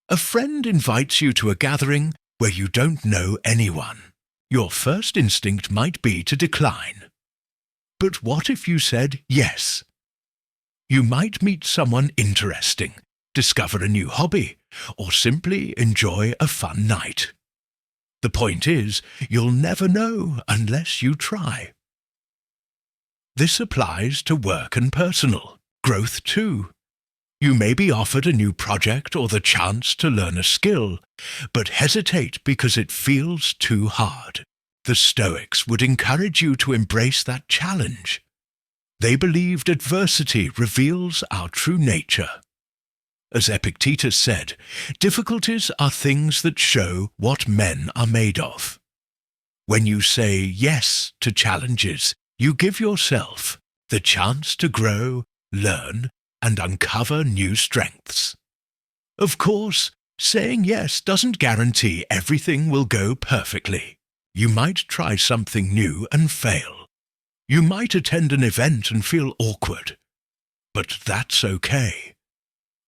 A friend invites you to a gathering where you don't know anyone. Your first instinct might be to decline. But what if you said yes? You might meet someone interesting, discover a new hobby, or simply enjoy a fun night. The point is, you'll never know unless you try. This applies to work and personal growth too. You may be offered a new project or the chance to learn a skill, but hesitate because it feels too hard. The Stoics would encourage you to embrace that challenge. They believed adversity reveals our true nature. As Epictetus said, difficulties are things that show what men are made of. When you say yes to challenges, you give yourself the chance to grow, learn, and uncover new strengths. Of course, saying yes doesn't guarantee everything will go perfectly. You might try something new and fail. You might attend an event and feel awkward. But that's okay.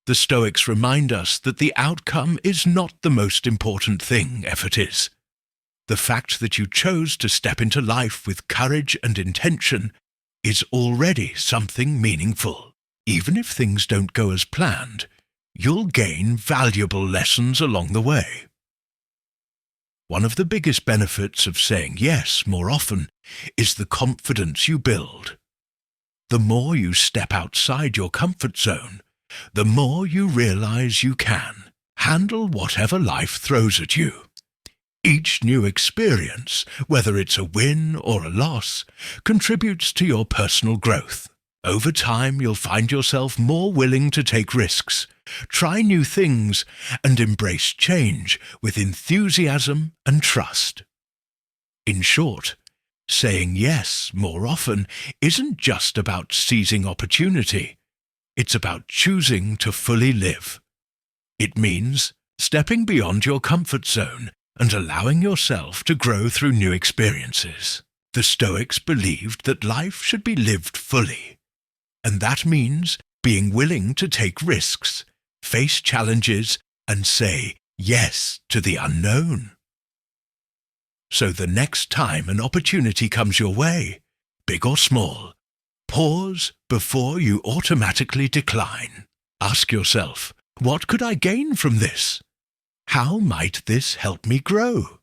The Stoics remind us that the outcome is not the most important thing, effort is. The fact that you chose to step into life with courage and intention is already something meaningful. Even if things don't go as planned, you'll gain valuable lessons along the way. One of the biggest benefits of saying yes more often is the confidence you build. The more you step outside your comfort zone, the more you realize you can handle whatever life throws at you. Each new experience, whether it's a win or a loss, contributes to your personal growth. Over time, you'll find yourself more willing to take risks, try new things, and embrace change with enthusiasm and trust. In short, saying yes more often isn't just about seizing opportunity. It's about choosing to fully live. It means stepping beyond your comfort zone and allowing yourself to grow through new experiences. The Stoics believed that life should be lived fully. And that means being willing to take risks, face challenges, and say yes to the unknown. So the next time an opportunity comes your way, big or small, pause before you automatically decline. Ask yourself, what could I gain from this? How might this help me grow?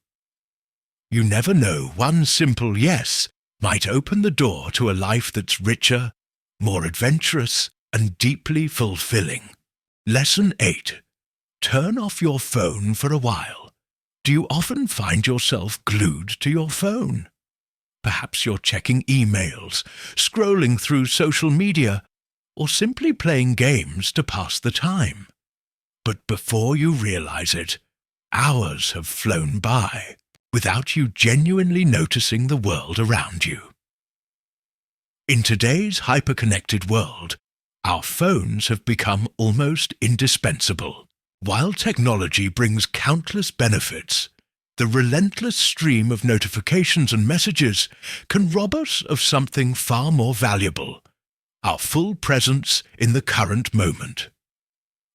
You never know, one simple yes might open the door to a life that's richer, more adventurous, and deeply fulfilling. Lesson 8. Turn off your phone for a while. Do you often find yourself glued to your phone? Perhaps you're checking emails, scrolling through social media, or simply playing games to pass the time. But before you realize it, hours have flown by without you genuinely noticing the world around you. In today's hyper-connected world, our phones have become almost indispensable. While technology brings countless benefits, the relentless stream of notifications and messages can rob us of something far more valuable, our full presence in the current moment.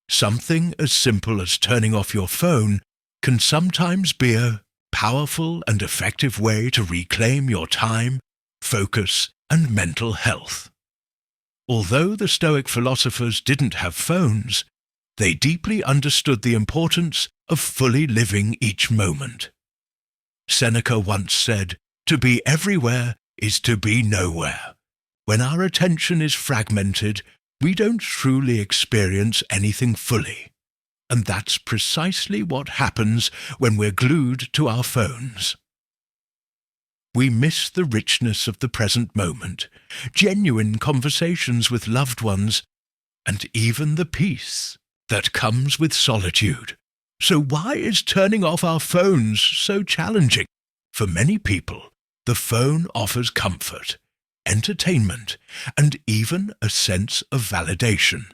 Something as simple as turning off your phone can sometimes be a powerful and effective way to reclaim your time, focus, and mental health. Although the Stoic philosophers didn't have phones, they deeply understood the importance of fully living each moment. Seneca once said, "To be everywhere is to be nowhere." When our attention is fragmented, we don't truly experience anything fully. And that's precisely what happens when we're glued to our phones. We miss the richness of the present moment, genuine conversations with loved ones, and even the peace that comes with solitude. So why is turning off our phones so challenging? For many people, the phone offers comfort, entertainment, and even a sense of validation.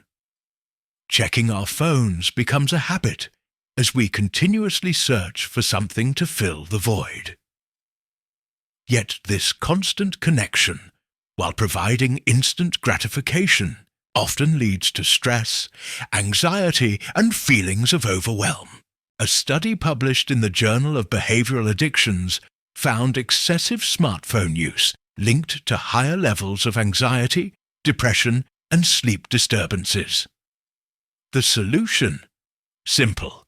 Checking our phones becomes a habit as we continuously search for something to fill the void. Yet this constant connection, while providing instant gratification, often leads to stress, anxiety, and feelings of overwhelm. A study published in the Journal of Behavioral Addictions found excessive smartphone use linked to higher levels of anxiety, depression, and sleep disturbances. The solution? Simple.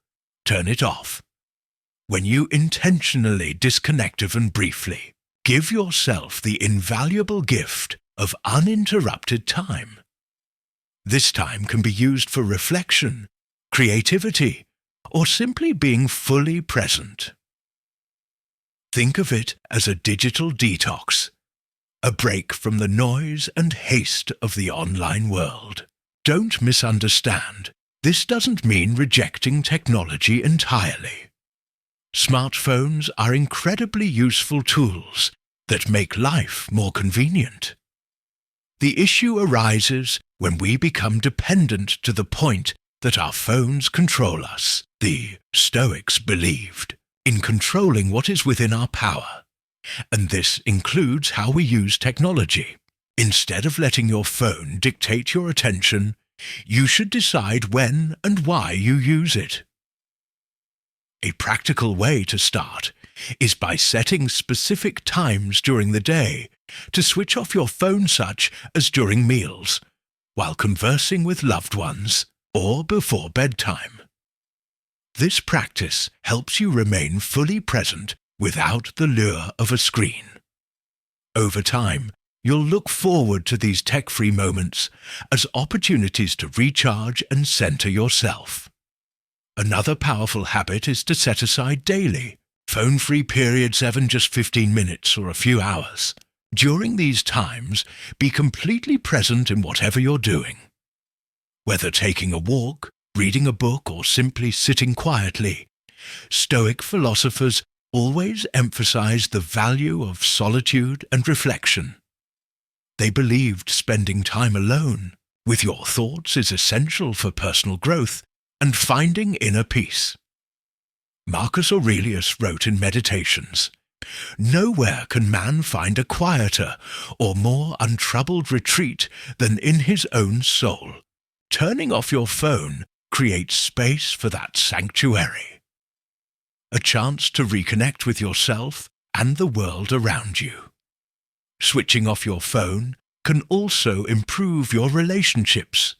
Turn it off. When you intentionally disconnect even briefly, give yourself the invaluable gift of uninterrupted time. This time can be used for reflection, creativity, or simply being fully present. Think of it as a digital detox, a break from the noise and haste of the online world. Don't misunderstand. This doesn't mean rejecting technology entirely. Smartphones are incredibly useful tools that make life more convenient. The issue arises when we become dependent to the point that our phones control us. The Stoics believed in controlling what is within our power, and this includes how we use technology. Instead of letting your phone dictate your attention, you should decide when and why you use it. A practical way to start is by setting specific times during the day to switch off your phone, such as during meals, while conversing with loved ones, or before bedtime. This practice helps you remain fully present without the lure of a screen. Over time, you'll look forward to these tech-free moments as opportunities to recharge and center yourself. Another powerful habit is to set aside daily, phone-free periods, even just 15 minutes or a few hours. During these times, be completely present in whatever you're doing. Whether taking a walk, reading a book, or simply sitting quietly, Stoic philosophers always emphasized the value of solitude and reflection. They believed spending time alone with your thoughts is essential for personal growth and finding inner peace. Marcus Aurelius wrote in Meditations, "Nowhere can man find a quieter or more untroubled retreat than in his own soul. Turning off your phone creates space for that sanctuary." A chance to reconnect with yourself and the world around you. Switching off your phone can also improve your relationships.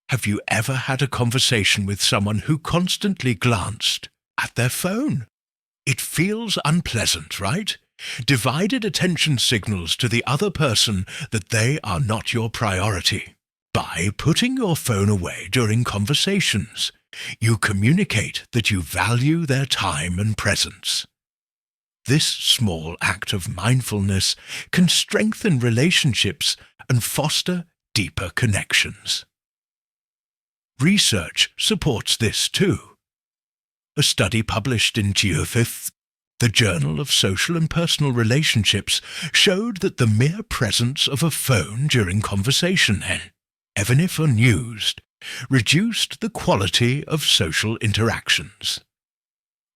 Have you ever had a conversation with someone who constantly glanced at their phone? It feels unpleasant, right? Divided attention signals to the other person that they are not your priority. By putting your phone away during conversations, you communicate that you value their time and presence. This small act of mindfulness can strengthen relationships and foster deeper connections. Research supports this too. A study published in Geofifth, the Journal of Social and Personal Relationships, showed that the mere presence of a phone during conversation, even if unused, reduced the quality of social interactions.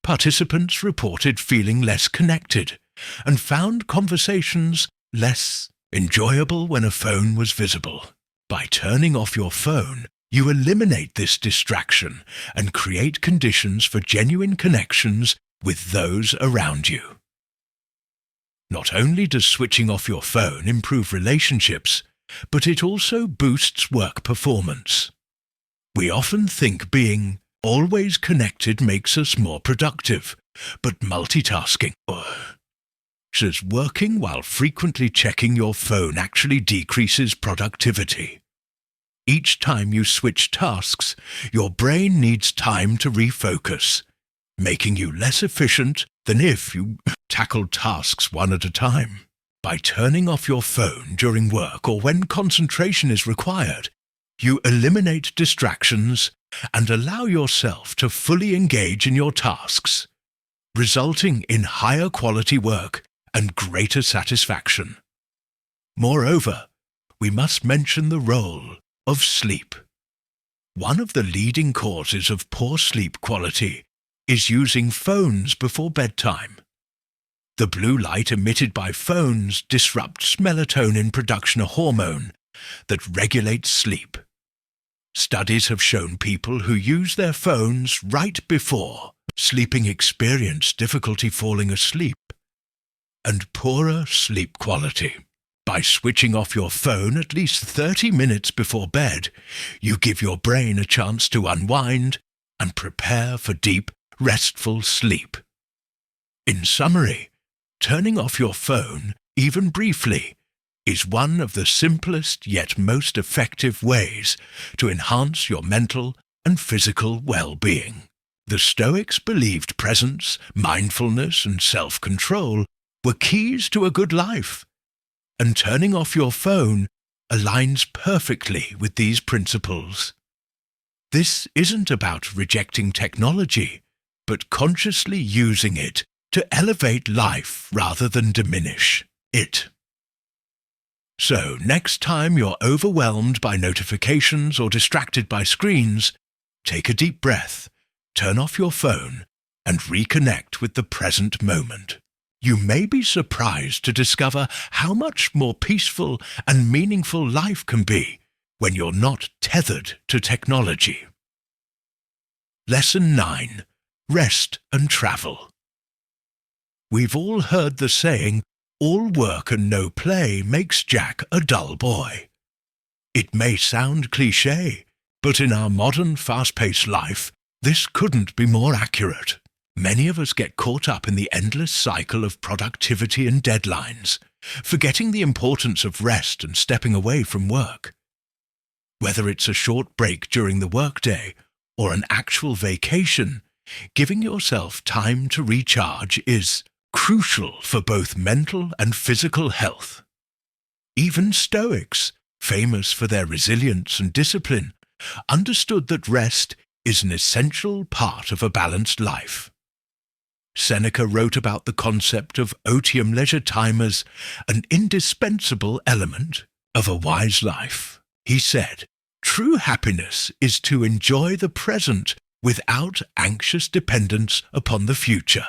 Participants reported feeling less connected and found conversations less enjoyable when a phone was visible. By turning off your phone, you eliminate this distraction and create conditions for genuine connections with those around you. Not only does switching off your phone improve relationships, but it also boosts work performance. We often think being always connected makes us more productive, but multitasking, says working while frequently checking your phone actually decreases productivity. Each time you switch tasks, your brain needs time to refocus, making you less efficient than if you tackled tasks one at a time. By turning off your phone during work or when concentration is required, you eliminate distractions and allow yourself to fully engage in your tasks, resulting in higher quality work and greater satisfaction. Moreover, we must mention the role of sleep. One of the leading causes of poor sleep quality is using phones before bedtime. The blue light emitted by phones disrupts melatonin production, a hormone that regulates sleep. Studies have shown people who use their phones right before sleeping experience difficulty falling asleep and poorer sleep quality. By switching off your phone at least 30 minutes before bed, you give your brain a chance to unwind and prepare for deep, restful sleep. In summary, turning off your phone, even briefly, is one of the simplest yet most effective ways to enhance your mental and physical well-being. The Stoics believed presence, mindfulness, and self-control were keys to a good life, and turning off your phone aligns perfectly with these principles. This isn't about rejecting technology, but consciously using it to elevate life rather than diminish it. So, next time you're overwhelmed by notifications or distracted by screens, take a deep breath, turn off your phone, and reconnect with the present moment. You may be surprised to discover how much more peaceful and meaningful life can be when you're not tethered to technology. Lesson 9. Rest and travel. We've all heard the saying, "All work and no play makes Jack a dull boy." It may sound cliché, but in our modern fast-paced life, this couldn't be more accurate. Many of us get caught up in the endless cycle of productivity and deadlines, forgetting the importance of rest and stepping away from work. Whether it's a short break during the workday or an actual vacation, giving yourself time to recharge is crucial for both mental and physical health. Even Stoics, famous for their resilience and discipline, understood that rest is an essential part of a balanced life. Seneca wrote about the concept of otium leisure time as an indispensable element of a wise life. He said, "True happiness is to enjoy the present without anxious dependence upon the future."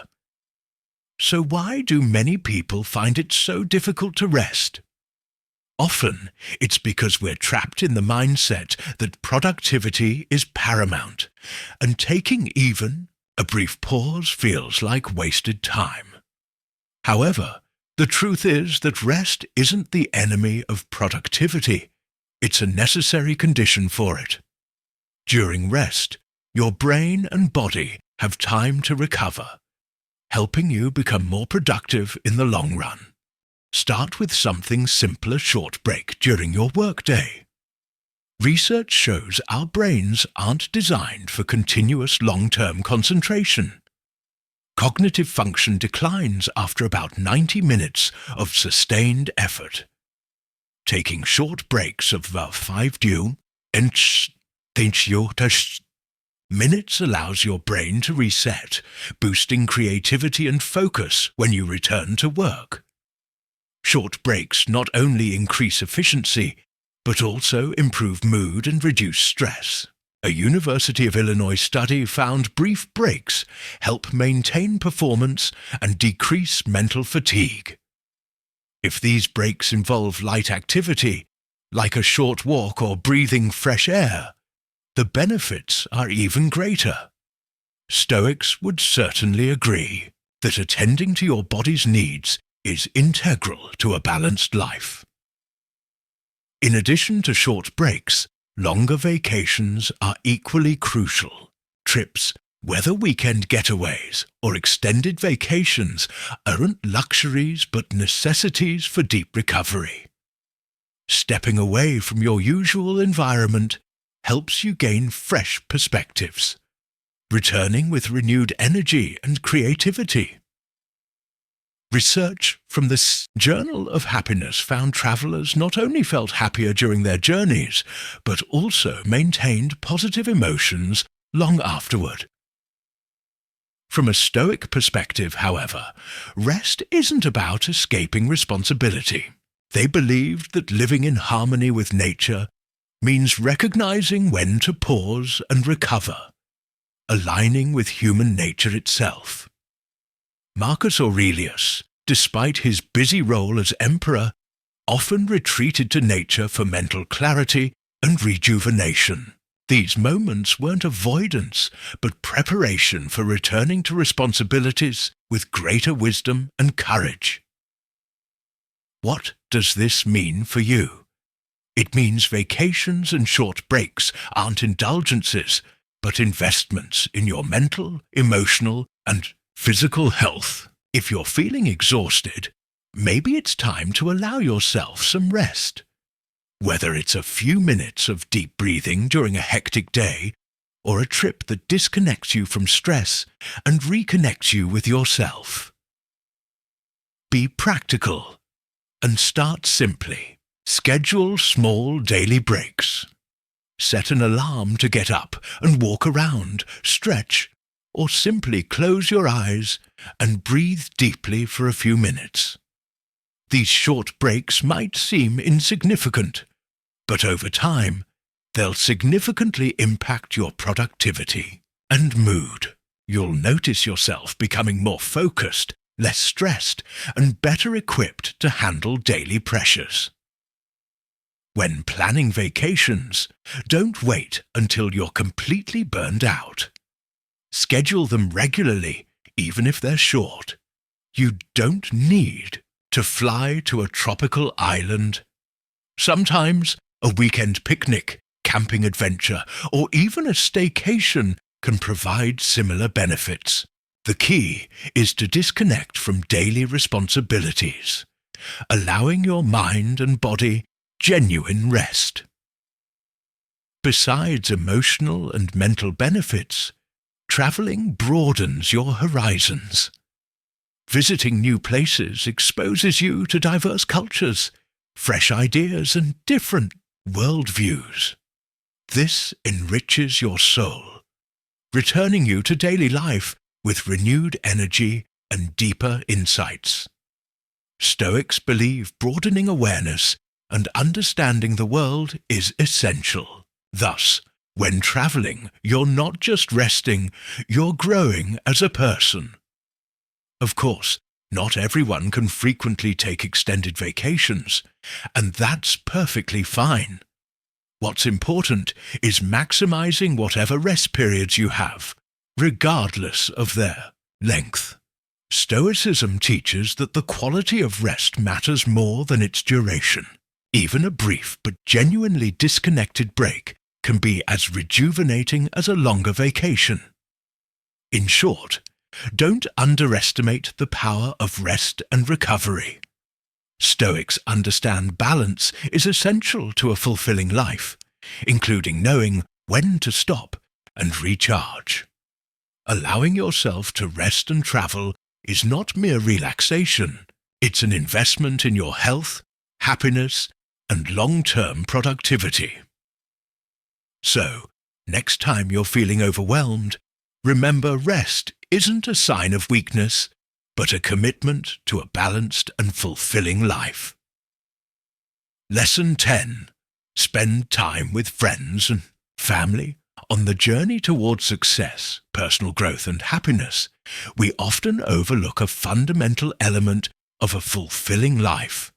So why do many people find it so difficult to rest? Often, it's because we're trapped in the mindset that productivity is paramount, and taking even a brief pause feels like wasted time. However, the truth is that rest isn't the enemy of productivity. It's a necessary condition for it. During rest, your brain and body have time to recover, helping you become more productive in the long run. Start with something simple, a short break during your workday. Research shows our brains aren't designed for continuous long-term concentration. Cognitive function declines after about 90 minutes of sustained effort. Taking short breaks of about 5 to 10 minutes allows your brain to reset, boosting creativity and focus when you return to work. Short breaks not only increase efficiency, but also improve mood and reduce stress. A University of Illinois study found brief breaks help maintain performance and decrease mental fatigue. If these breaks involve light activity, like a short walk or breathing fresh air, the benefits are even greater. Stoics would certainly agree that attending to your body's needs is integral to a balanced life. In addition to short breaks, longer vacations are equally crucial. Trips, whether weekend getaways or extended vacations, aren't luxuries but necessities for deep recovery. Stepping away from your usual environment helps you gain fresh perspectives, returning with renewed energy and creativity. Research from the Journal of Happiness found travelers not only felt happier during their journeys, but also maintained positive emotions long afterward. From a Stoic perspective, however, rest isn't about escaping responsibility. They believed that living in harmony with nature means recognizing when to pause and recover, aligning with human nature itself. Marcus Aurelius, despite his busy role as emperor, often retreated to nature for mental clarity and rejuvenation. These moments weren't avoidance, but preparation for returning to responsibilities with greater wisdom and courage. What does this mean for you? It means vacations and short breaks aren't indulgences, but investments in your mental, emotional, and physical health. If you're feeling exhausted, maybe it's time to allow yourself some rest. Whether it's a few minutes of deep breathing during a hectic day, or a trip that disconnects you from stress and reconnects you with yourself. Be practical and start simply. Schedule small daily breaks. Set an alarm to get up and walk around, stretch, or simply close your eyes and breathe deeply for a few minutes. These short breaks might seem insignificant, but over time, they'll significantly impact your productivity and mood. You'll notice yourself becoming more focused, less stressed, and better equipped to handle daily pressures. When planning vacations, don't wait until you're completely burned out. Schedule them regularly, even if they're short. You don't need to fly to a tropical island. Sometimes a weekend picnic, camping adventure, or even a staycation can provide similar benefits. The key is to disconnect from daily responsibilities, allowing your mind and body genuine rest. Besides emotional and mental benefits, traveling broadens your horizons. Visiting new places exposes you to diverse cultures, fresh ideas, and different worldviews. This enriches your soul, returning you to daily life with renewed energy and deeper insights. Stoics believe broadening awareness and understanding the world is essential. Thus, when traveling, you're not just resting, you're growing as a person. Of course, not everyone can frequently take extended vacations, and that's perfectly fine. What's important is maximizing whatever rest periods you have, regardless of their length. Stoicism teaches that the quality of rest matters more than its duration. Even a brief but genuinely disconnected break can be as rejuvenating as a longer vacation. In short, don't underestimate the power of rest and recovery. Stoics understand balance is essential to a fulfilling life, including knowing when to stop and recharge. Allowing yourself to rest and travel is not mere relaxation, it's an investment in your health, happiness, and long-term productivity. So, next time you're feeling overwhelmed, remember rest isn't a sign of weakness, but a commitment to a balanced and fulfilling life. Lesson 10. Spend time with friends and family. On the journey towards success, personal growth, and happiness, we often overlook a fundamental element of a fulfilling life: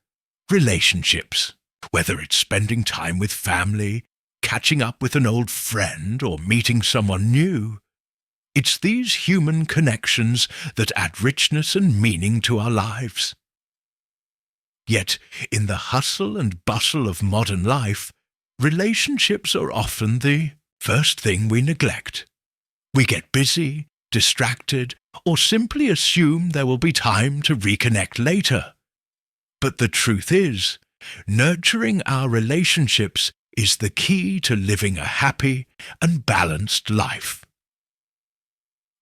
relationships. Whether it's spending time with family, catching up with an old friend, or meeting someone new, it's these human connections that add richness and meaning to our lives. Yet, in the hustle and bustle of modern life, relationships are often the first thing we neglect. We get busy, distracted, or simply assume there will be time to reconnect later. But the truth is, nurturing our relationships is the key to living a happy and balanced life.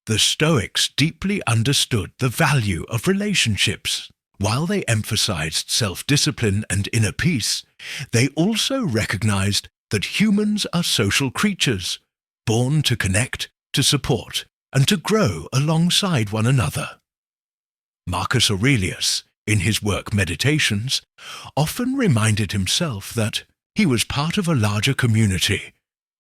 The Stoics deeply understood the value of relationships. While they emphasized self-discipline and inner peace, they also recognized that humans are social creatures, born to connect, to support, and to grow alongside one another. Marcus Aurelius, in his work Meditations, often reminded himself that he was part of a larger community,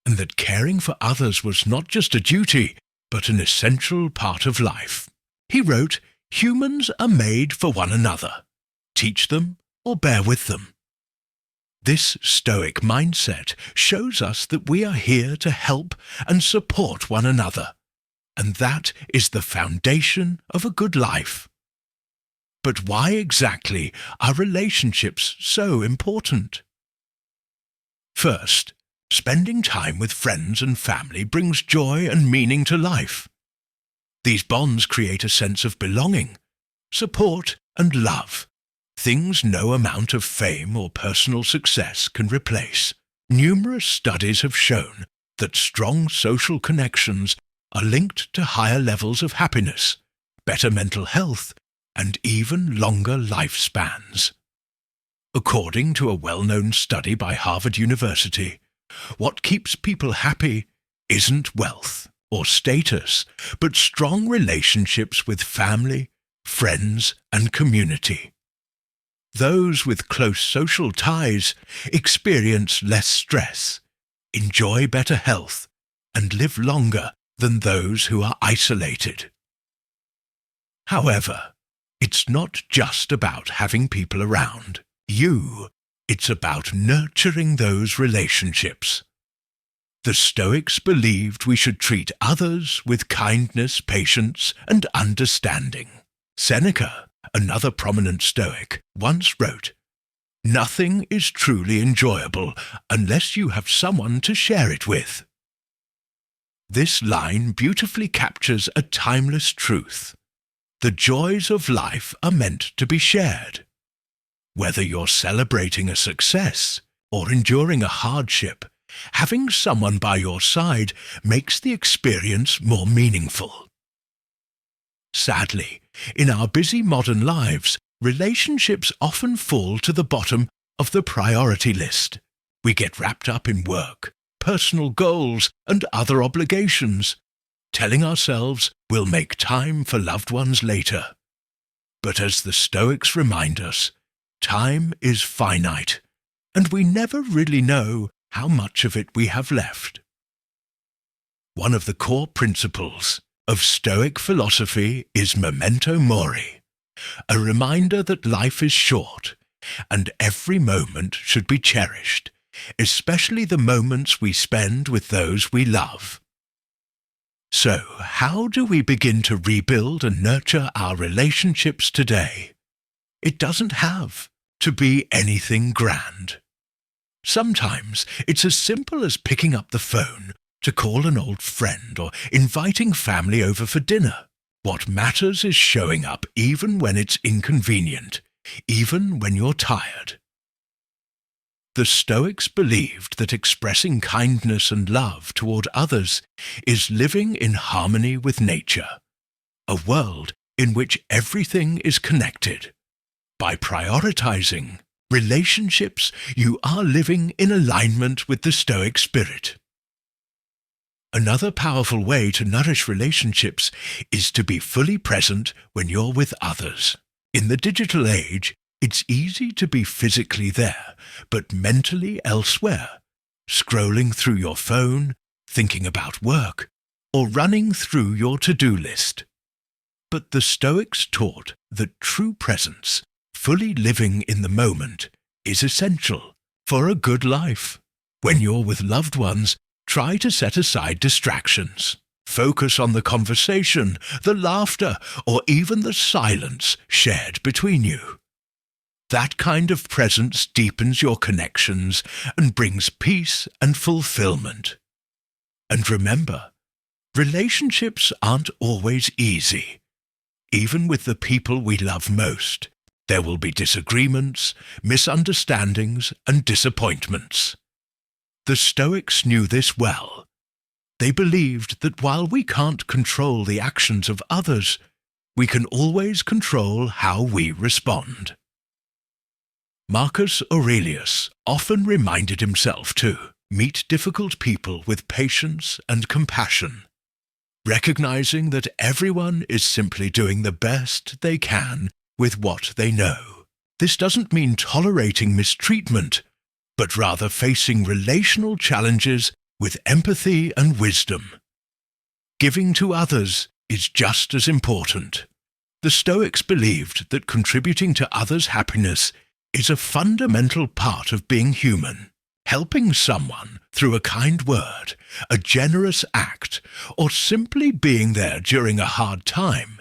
and that caring for others was not just a duty, but an essential part of life. He wrote, Humans are made for one another. Teach them or bear with them. This Stoic mindset shows us that we are here to help and support one another, and that is the foundation of a good life. But why exactly are relationships so important? First, spending time with friends and family brings joy and meaning to life. These bonds create a sense of belonging, support, and love, things no amount of fame or personal success can replace. Numerous studies have shown that strong social connections are linked to higher levels of happiness, better mental health, and even longer lifespans. According to a well-known study by Harvard University, what keeps people happy isn't wealth or status, but strong relationships with family, friends, and community. Those with close social ties experience less stress, enjoy better health, and live longer than those who are isolated. However, it's not just about having people around you. It's about nurturing those relationships. The Stoics believed we should treat others with kindness, patience, and understanding. Seneca, another prominent Stoic, once wrote, "Nothing is truly enjoyable unless you have someone to share it with." This line beautifully captures a timeless truth. The joys of life are meant to be shared. Whether you're celebrating a success or enduring a hardship, having someone by your side makes the experience more meaningful. Sadly, in our busy modern lives, relationships often fall to the bottom of the priority list. We get wrapped up in work, personal goals, and other obligations, telling ourselves we'll make time for loved ones later. But as the Stoics remind us, time is finite, and we never really know how much of it we have left. One of the core principles of Stoic philosophy is memento mori, a reminder that life is short, and every moment should be cherished, especially the moments we spend with those we love. So, how do we begin to rebuild and nurture our relationships today? It doesn't have to be anything grand. Sometimes it's as simple as picking up the phone to call an old friend or inviting family over for dinner. What matters is showing up even when it's inconvenient, even when you're tired. The Stoics believed that expressing kindness and love toward others is living in harmony with nature, a world in which everything is connected. By prioritizing relationships, you are living in alignment with the Stoic spirit. Another powerful way to nourish relationships is to be fully present when you're with others. In the digital age, it's easy to be physically there, but mentally elsewhere, scrolling through your phone, thinking about work, or running through your to-do list. But the Stoics taught that true presence, fully living in the moment, is essential for a good life. When you're with loved ones, try to set aside distractions. Focus on the conversation, the laughter, or even the silence shared between you. That kind of presence deepens your connections and brings peace and fulfillment. And remember, relationships aren't always easy. Even with the people we love most, there will be disagreements, misunderstandings, and disappointments. The Stoics knew this well. They believed that while we can't control the actions of others, we can always control how we respond. Marcus Aurelius often reminded himself to meet difficult people with patience and compassion, recognizing that everyone is simply doing the best they can with what they know. This doesn't mean tolerating mistreatment, but rather facing relational challenges with empathy and wisdom. Giving to others is just as important. The Stoics believed that contributing to others' happiness is a fundamental part of being human. Helping someone through a kind word, a generous act, or simply being there during a hard time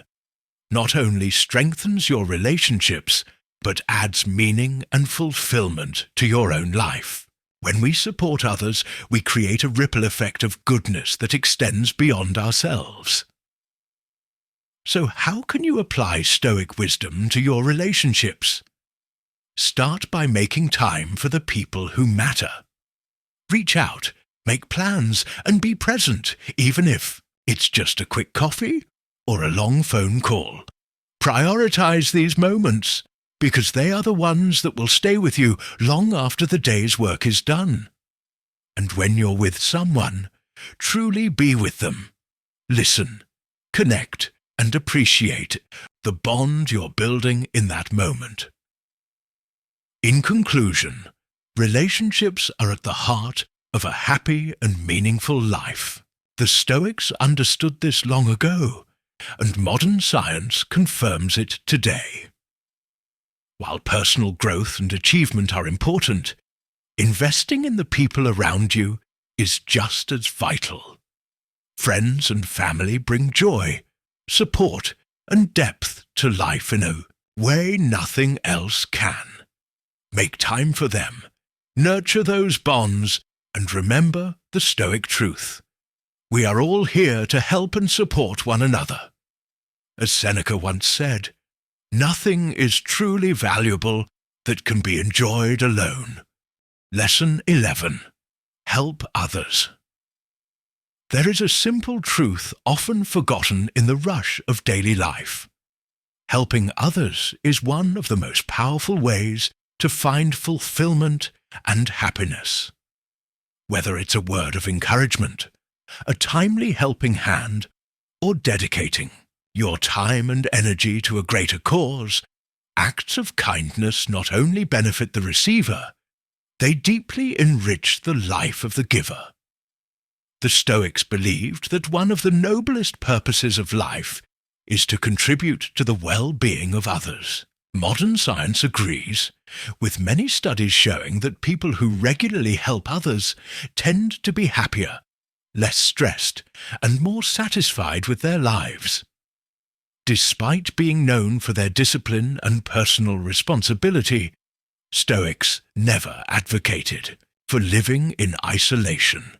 not only strengthens your relationships, but adds meaning and fulfillment to your own life. When we support others, we create a ripple effect of goodness that extends beyond ourselves. So how can you apply Stoic wisdom to your relationships? Start by making time for the people who matter. Reach out, make plans, and be present, even if it's just a quick coffee or a long phone call. Prioritize these moments, because they are the ones that will stay with you long after the day's work is done. And when you're with someone, truly be with them. Listen, connect, and appreciate the bond you're building in that moment. In conclusion, relationships are at the heart of a happy and meaningful life. The Stoics understood this long ago, and modern science confirms it today. While personal growth and achievement are important, investing in the people around you is just as vital. Friends and family bring joy, support, and depth to life in a way nothing else can. Make time for them, nurture those bonds, and remember the Stoic truth. We are all here to help and support one another. As Seneca once said, nothing is truly valuable that can be enjoyed alone. Lesson 11. Help others. There is a simple truth often forgotten in the rush of daily life. Helping others is one of the most powerful ways to find fulfillment and happiness. Whether it's a word of encouragement, a timely helping hand, or dedicating your time and energy to a greater cause, acts of kindness not only benefit the receiver, they deeply enrich the life of the giver. The Stoics believed that one of the noblest purposes of life is to contribute to the well-being of others. Modern science agrees, with many studies showing that people who regularly help others tend to be happier, less stressed, and more satisfied with their lives. Despite being known for their discipline and personal responsibility, Stoics never advocated for living in isolation.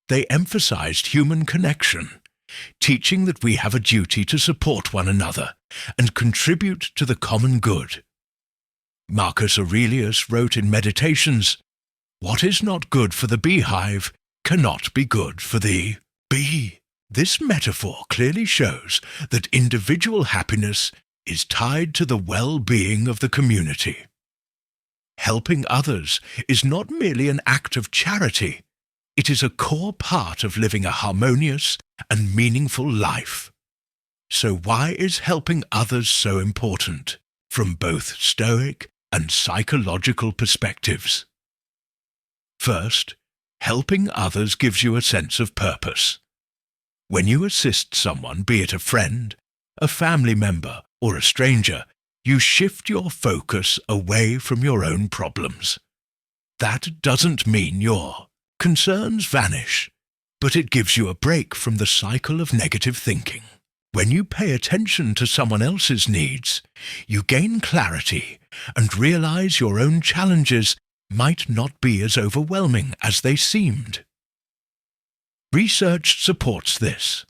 They emphasized human connection, teaching that we have a duty to support one another and contribute to the common good. Marcus Aurelius wrote in Meditations, "What is not good for the beehive cannot be good for the bee." This metaphor clearly shows that individual happiness is tied to the well-being of the community. Helping others is not merely an act of charity, it is a core part of living a harmonious and meaningful life. So why is helping others so important, from both Stoic and psychological perspectives? First, helping others gives you a sense of purpose. When you assist someone, be it a friend, a family member, or a stranger, you shift your focus away from your own problems. That doesn't mean your concerns vanish, but it gives you a break from the cycle of negative thinking. When you pay attention to someone else's needs, you gain clarity and realize your own challenges might not be as overwhelming as they seemed. Research supports this.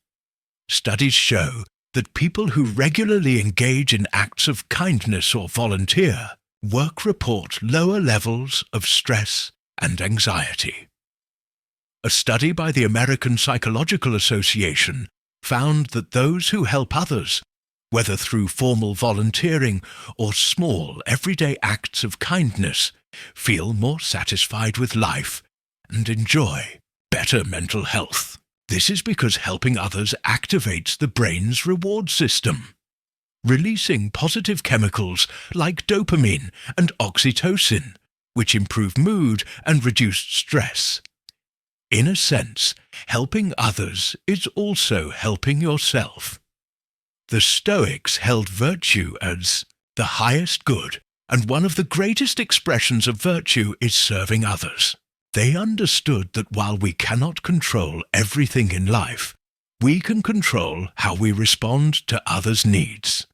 Studies show that people who regularly engage in acts of kindness or volunteer report lower levels of stress and anxiety. A study by the American Psychological Association found that those who help others, whether through formal volunteering or small everyday acts of kindness, feel more satisfied with life and enjoy better mental health. This is because helping others activates the brain's reward system, releasing positive chemicals like dopamine and oxytocin, which improve mood and reduce stress. In a sense, helping others is also helping yourself. The Stoics held virtue as the highest good, and one of the greatest expressions of virtue is serving others. They understood that while we cannot control everything in life, we can control how we respond to others' needs.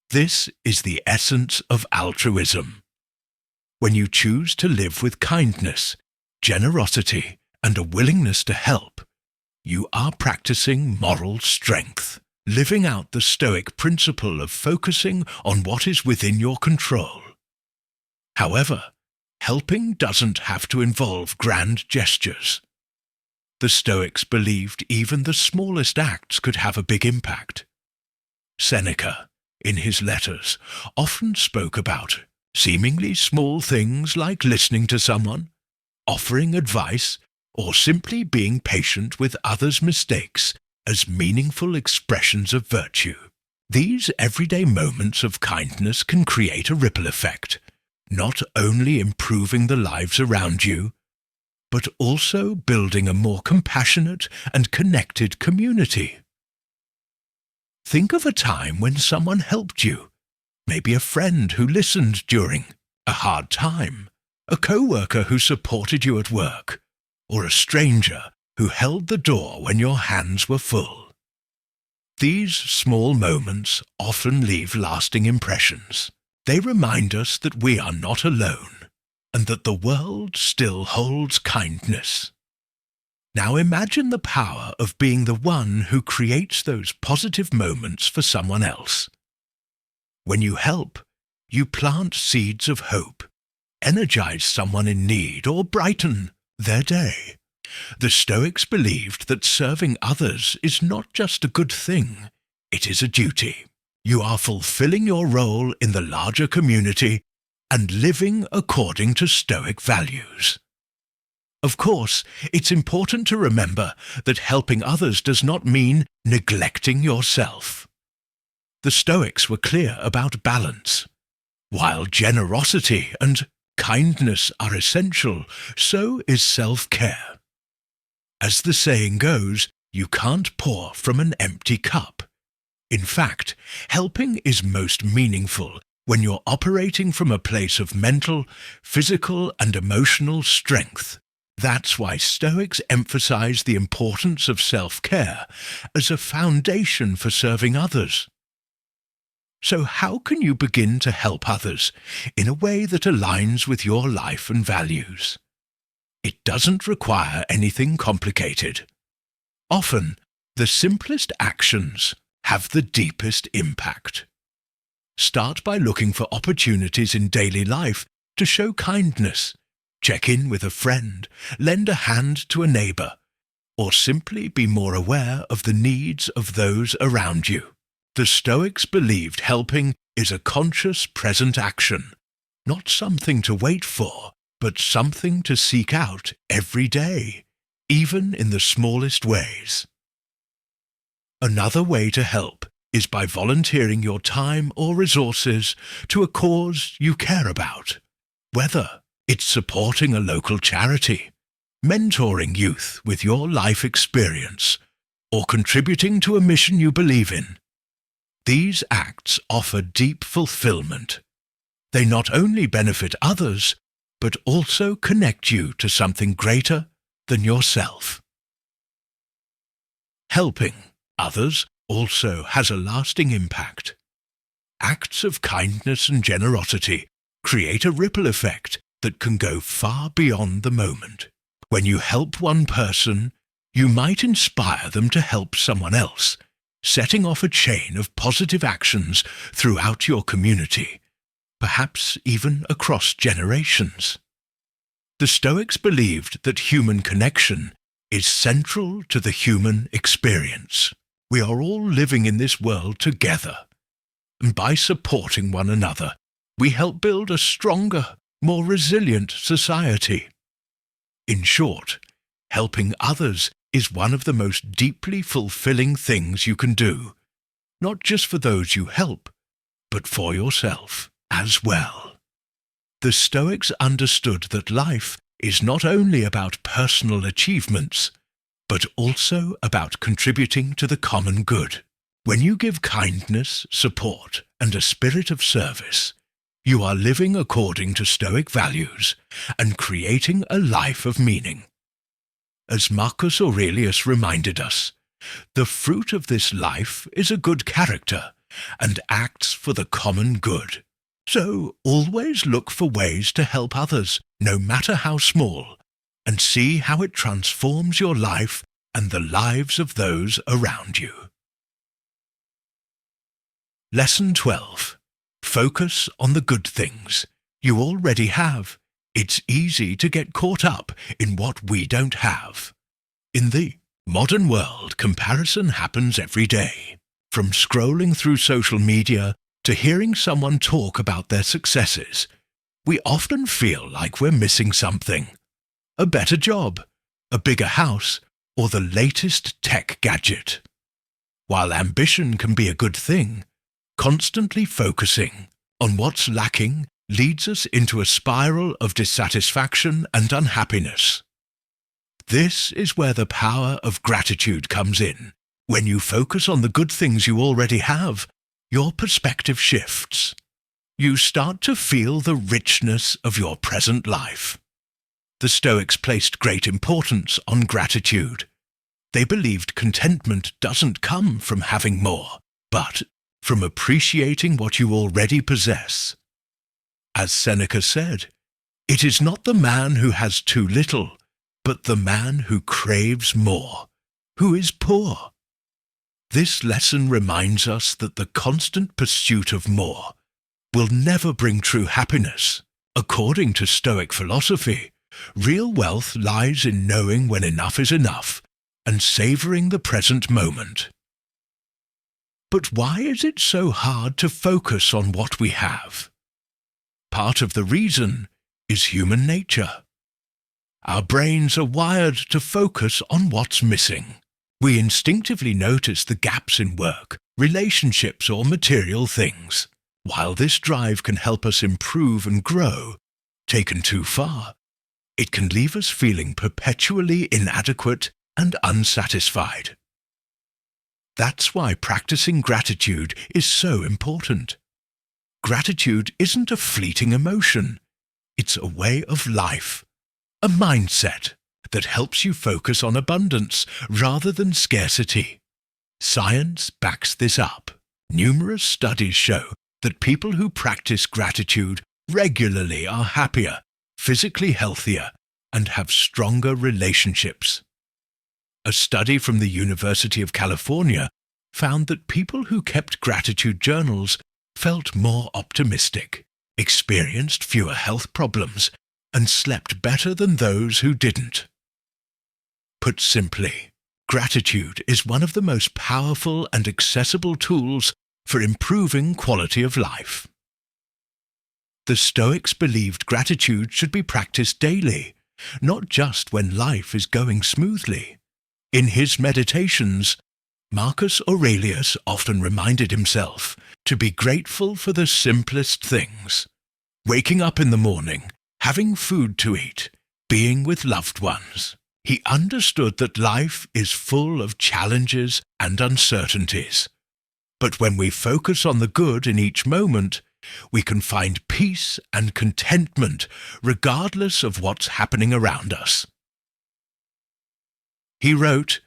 This is the essence of altruism. When you choose to live with kindness, generosity, and a willingness to help, you are practicing moral strength, living out the Stoic principle of focusing on what is within your control. However, helping doesn't have to involve grand gestures. The Stoics believed even the smallest acts could have a big impact. Seneca, in his letters, often spoke about seemingly small things like listening to someone, offering advice, or simply being patient with others' mistakes as meaningful expressions of virtue. These everyday moments of kindness can create a ripple effect, not only improving the lives around you, but also building a more compassionate and connected community. Think of a time when someone helped you, maybe a friend who listened during a hard time, a co-worker who supported you at work, or a stranger who held the door when your hands were full. These small moments often leave lasting impressions. They remind us that we are not alone, and that the world still holds kindness. Now imagine the power of being the one who creates those positive moments for someone else. When you help, you plant seeds of hope, energize someone in need, or brighten their day. The Stoics believed that serving others is not just a good thing, it is a duty. You are fulfilling your role in the larger community and living according to Stoic values. Of course, it's important to remember that helping others does not mean neglecting yourself. The Stoics were clear about balance. While generosity and kindness are essential, so is self-care. As the saying goes, you can't pour from an empty cup. In fact, helping is most meaningful when you're operating from a place of mental, physical, and emotional strength. That's why Stoics emphasize the importance of self-care as a foundation for serving others. So how can you begin to help others in a way that aligns with your life and values? It doesn't require anything complicated. Often, the simplest actions have the deepest impact. Start by looking for opportunities in daily life to show kindness. Check in with a friend, lend a hand to a neighbor, or simply be more aware of the needs of those around you. The Stoics believed helping is a conscious, present action, not something to wait for, but something to seek out every day, even in the smallest ways. Another way to help is by volunteering your time or resources to a cause you care about, whether it's supporting a local charity, mentoring youth with your life experience, or contributing to a mission you believe in. These acts offer deep fulfillment. They not only benefit others, but also connect you to something greater than yourself. Helping others also has a lasting impact. Acts of kindness and generosity create a ripple effect that can go far beyond the moment. When you help one person, you might inspire them to help someone else, setting off a chain of positive actions throughout your community, perhaps even across generations. The Stoics believed that human connection is central to the human experience. We are all living in this world together, and by supporting one another, we help build a stronger, more resilient society. In short, helping others is one of the most deeply fulfilling things you can do, not just for those you help, but for yourself as well. The Stoics understood that life is not only about personal achievements, but also about contributing to the common good. When you give kindness, support, and a spirit of service, you are living according to Stoic values and creating a life of meaning. As Marcus Aurelius reminded us, the fruit of this life is a good character and acts for the common good. So always look for ways to help others, no matter how small, and see how it transforms your life and the lives of those around you. Lesson 12. Focus on the good things you already have. It's easy to get caught up in what we don't have. In the modern world, comparison happens every day. From scrolling through social media to hearing someone talk about their successes, we often feel like we're missing something. A better job, a bigger house, or the latest tech gadget. While ambition can be a good thing, constantly focusing on what's lacking leads us into a spiral of dissatisfaction and unhappiness. This is where the power of gratitude comes in. When you focus on the good things you already have, your perspective shifts. You start to feel the richness of your present life. The Stoics placed great importance on gratitude. They believed contentment doesn't come from having more, but from appreciating what you already possess. As Seneca said, "It is not the man who has too little, but the man who craves more, who is poor." This lesson reminds us that the constant pursuit of more will never bring true happiness. According to Stoic philosophy, real wealth lies in knowing when enough is enough and savouring the present moment. But why is it so hard to focus on what we have? Part of the reason is human nature. Our brains are wired to focus on what's missing. We instinctively notice the gaps in work, relationships, or material things. While this drive can help us improve and grow, taken too far, it can leave us feeling perpetually inadequate and unsatisfied. That's why practicing gratitude is so important. Gratitude isn't a fleeting emotion. It's a way of life, a mindset that helps you focus on abundance rather than scarcity. Science backs this up. Numerous studies show that people who practice gratitude regularly are happier, physically healthier, and have stronger relationships. A study from the University of California found that people who kept gratitude journals felt more optimistic, experienced fewer health problems, and slept better than those who didn't. Put simply, gratitude is one of the most powerful and accessible tools for improving quality of life. The Stoics believed gratitude should be practiced daily, not just when life is going smoothly. In his meditations, Marcus Aurelius often reminded himself to be grateful for the simplest things. Waking up in the morning, having food to eat, being with loved ones. He understood that life is full of challenges and uncertainties. But when we focus on the good in each moment, we can find peace and contentment regardless of what's happening around us. He wrote,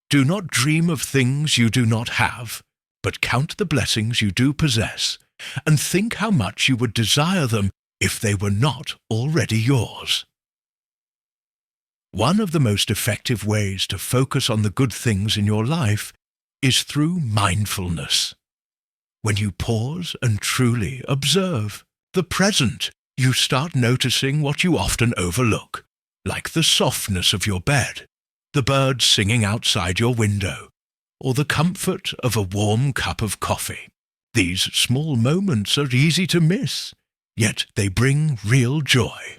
"Do not dream of things you do not have, but count the blessings you do possess, and think how much you would desire them if they were not already yours." One of the most effective ways to focus on the good things in your life is through mindfulness. When you pause and truly observe the present, you start noticing what you often overlook, like the softness of your bed, the birds singing outside your window, or the comfort of a warm cup of coffee. These small moments are easy to miss, yet they bring real joy.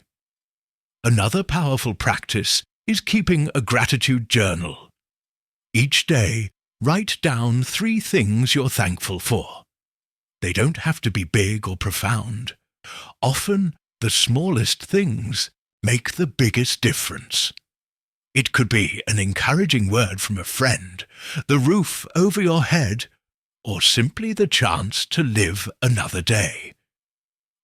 Another powerful practice is keeping a gratitude journal. Each day, write down 3 things you're thankful for. They don't have to be big or profound. Often, the smallest things make the biggest difference. It could be an encouraging word from a friend, the roof over your head, or simply the chance to live another day.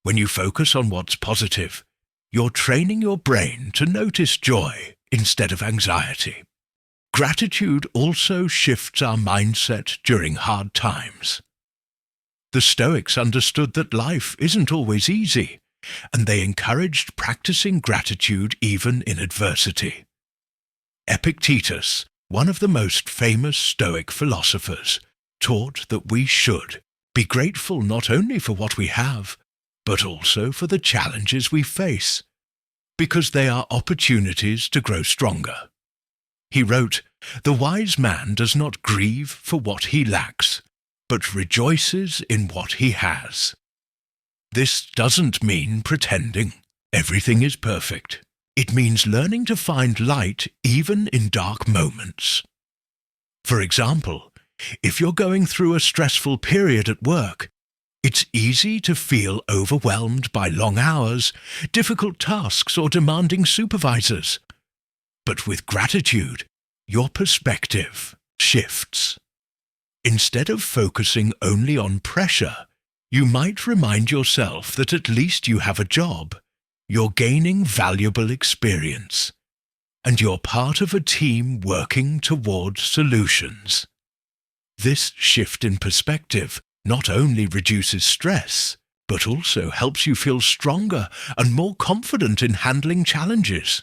When you focus on what's positive, you're training your brain to notice joy instead of anxiety. Gratitude also shifts our mindset during hard times. The Stoics understood that life isn't always easy, and they encouraged practicing gratitude even in adversity. Epictetus, one of the most famous Stoic philosophers, taught that we should be grateful not only for what we have, but also for the challenges we face, because they are opportunities to grow stronger. He wrote, "The wise man does not grieve for what he lacks, but rejoices in what he has." This doesn't mean pretending everything is perfect. It means learning to find light even in dark moments. For example, if you're going through a stressful period at work, it's easy to feel overwhelmed by long hours, difficult tasks, or demanding supervisors. But with gratitude, your perspective shifts. Instead of focusing only on pressure, you might remind yourself that at least you have a job, you're gaining valuable experience, and you're part of a team working towards solutions. This shift in perspective not only reduces stress, but also helps you feel stronger and more confident in handling challenges.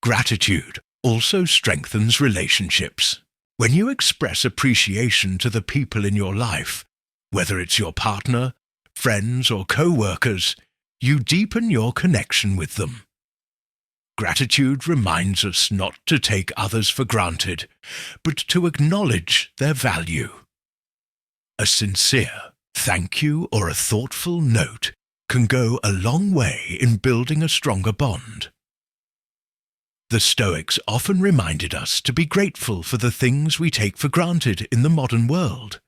Gratitude also strengthens relationships. When you express appreciation to the people in your life, whether it's your partner, friends, or co-workers, you deepen your connection with them. Gratitude reminds us not to take others for granted, but to acknowledge their value. A sincere thank you or a thoughtful note can go a long way in building a stronger bond. The Stoics often reminded us to be grateful for the things we take for granted in the modern world.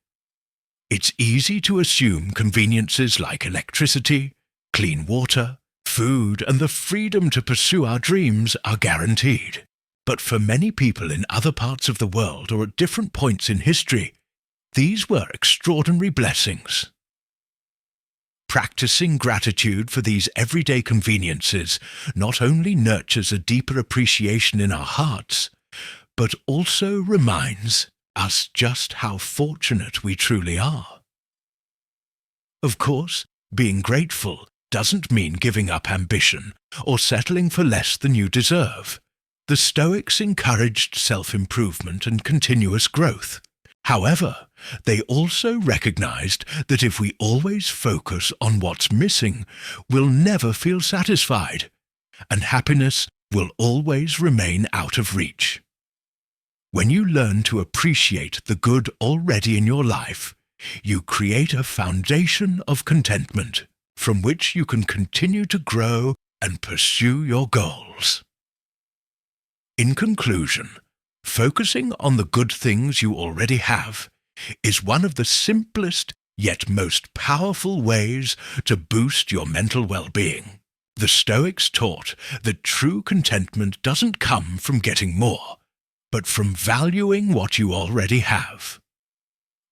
It's easy to assume conveniences like electricity, clean water, food, and the freedom to pursue our dreams are guaranteed. But for many people in other parts of the world or at different points in history, these were extraordinary blessings. Practicing gratitude for these everyday conveniences not only nurtures a deeper appreciation in our hearts, but also reminds us just how fortunate we truly are. Of course, being grateful doesn't mean giving up ambition or settling for less than you deserve. The Stoics encouraged self-improvement and continuous growth. However, they also recognized that if we always focus on what's missing, we'll never feel satisfied, and happiness will always remain out of reach. When you learn to appreciate the good already in your life, you create a foundation of contentment from which you can continue to grow and pursue your goals. In conclusion, focusing on the good things you already have is one of the simplest yet most powerful ways to boost your mental well-being. The Stoics taught that true contentment doesn't come from getting more, but from valuing what you already have.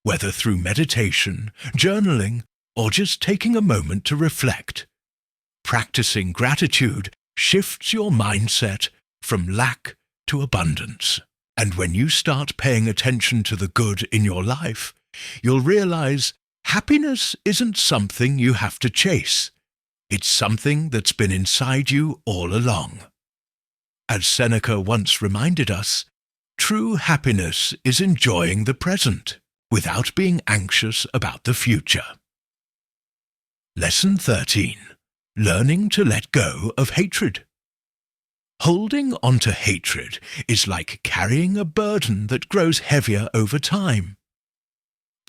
Whether through meditation, journaling, or just taking a moment to reflect, practicing gratitude shifts your mindset from lack to abundance. And when you start paying attention to the good in your life, you'll realize happiness isn't something you have to chase. It's something that's been inside you all along. As Seneca once reminded us, true happiness is enjoying the present without being anxious about the future. Lesson 13. Learning to let go of hatred. Holding on to hatred is like carrying a burden that grows heavier over time.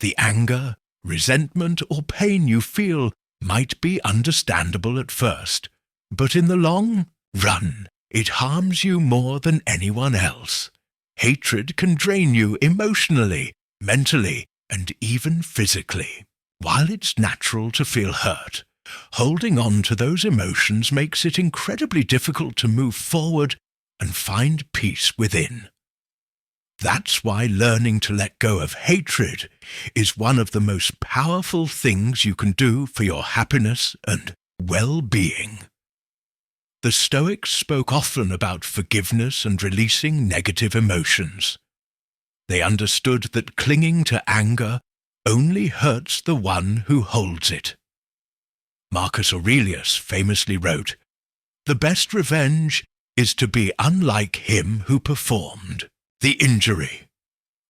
The anger, resentment, or pain you feel might be understandable at first, but in the long run, it harms you more than anyone else. Hatred can drain you emotionally, mentally, and even physically. While it's natural to feel hurt, holding on to those emotions makes it incredibly difficult to move forward and find peace within. That's why learning to let go of hatred is one of the most powerful things you can do for your happiness and well-being. The Stoics spoke often about forgiveness and releasing negative emotions. They understood that clinging to anger only hurts the one who holds it. Marcus Aurelius famously wrote, "The best revenge is to be unlike him who performed the injury."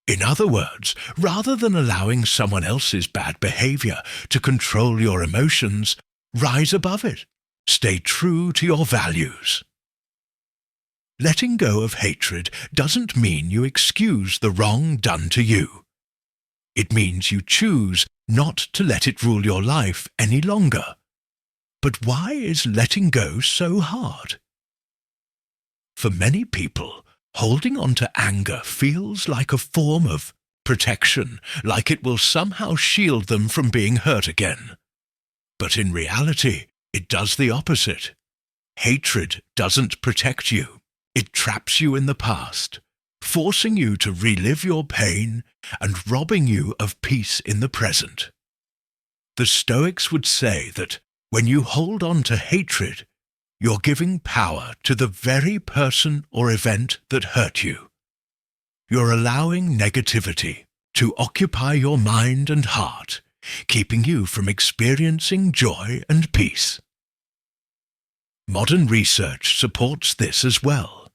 In other words, rather than allowing someone else's bad behavior to control your emotions, rise above it. Stay true to your values. Letting go of hatred doesn't mean you excuse the wrong done to you. It means you choose not to let it rule your life any longer. But why is letting go so hard? For many people, holding on to anger feels like a form of protection, like it will somehow shield them from being hurt again. But in reality, it does the opposite. Hatred doesn't protect you. It traps you in the past, forcing you to relive your pain and robbing you of peace in the present. The Stoics would say that when you hold on to hatred, you're giving power to the very person or event that hurt you. You're allowing negativity to occupy your mind and heart, keeping you from experiencing joy and peace. Modern research supports this as well.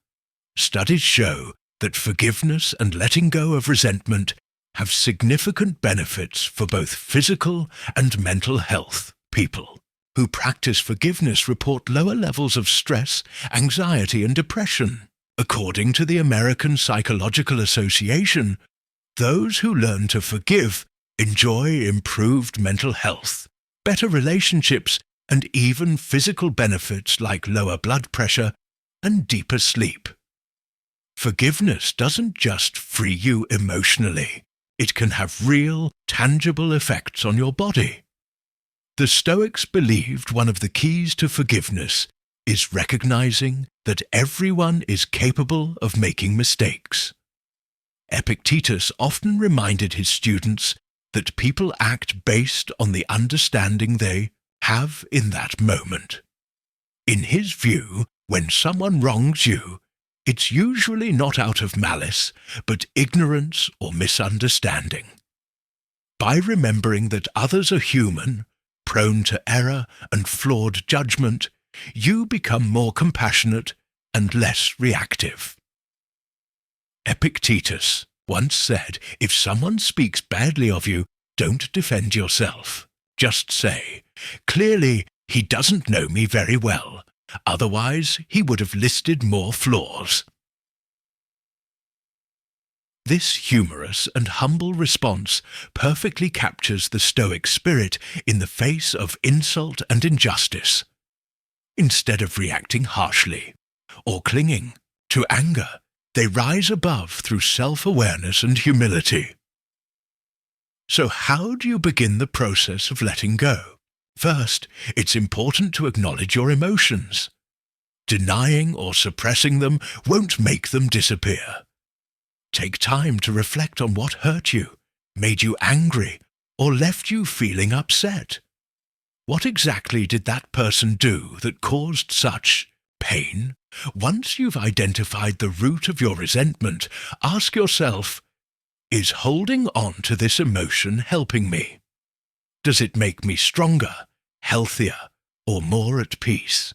Studies show that forgiveness and letting go of resentment have significant benefits for both physical and mental health. People who practice forgiveness report lower levels of stress, anxiety, and depression. According to the American Psychological Association, those who learn to forgive enjoy improved mental health, better relationships, and even physical benefits like lower blood pressure and deeper sleep. Forgiveness doesn't just free you emotionally. It can have real, tangible effects on your body. The Stoics believed one of the keys to forgiveness is recognizing that everyone is capable of making mistakes. Epictetus often reminded his students that people act based on the understanding they have in that moment. In his view, when someone wrongs you, it's usually not out of malice, but ignorance or misunderstanding. By remembering that others are human, prone to error and flawed judgment, you become more compassionate and less reactive. Epictetus once said, "If someone speaks badly of you, don't defend yourself. Just say, 'Clearly, he doesn't know me very well. Otherwise, he would have listed more flaws.'" This humorous and humble response perfectly captures the Stoic spirit in the face of insult and injustice. Instead of reacting harshly or clinging to anger, they rise above through self-awareness and humility. So how do you begin the process of letting go? First, it's important to acknowledge your emotions. Denying or suppressing them won't make them disappear. Take time to reflect on what hurt you, made you angry, or left you feeling upset. What exactly did that person do that caused such pain? Once you've identified the root of your resentment, ask yourself, is holding on to this emotion helping me? Does it make me stronger, healthier, or more at peace?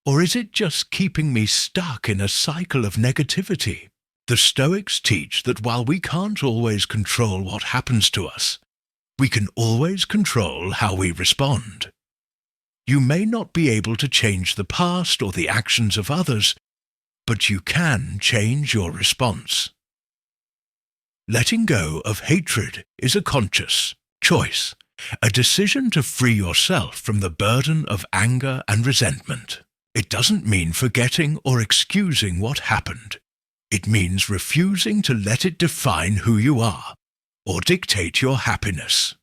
Or is it just keeping me stuck in a cycle of negativity? The Stoics teach that while we can't always control what happens to us, we can always control how we respond. You may not be able to change the past or the actions of others, but you can change your response. Letting go of hatred is a conscious choice, a decision to free yourself from the burden of anger and resentment. It doesn't mean forgetting or excusing what happened. It means refusing to let it define who you are or dictate your happiness.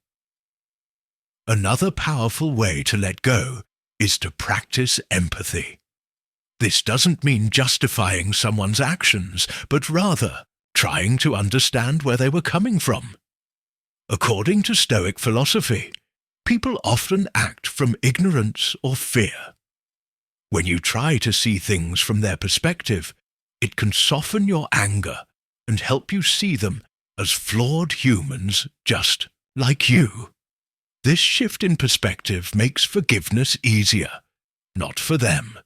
Another powerful way to let go is to practice empathy. This doesn't mean justifying someone's actions, but rather trying to understand where they were coming from. According to Stoic philosophy, people often act from ignorance or fear. When you try to see things from their perspective, it can soften your anger and help you see them as flawed humans just like you. This shift in perspective makes forgiveness easier, not for them,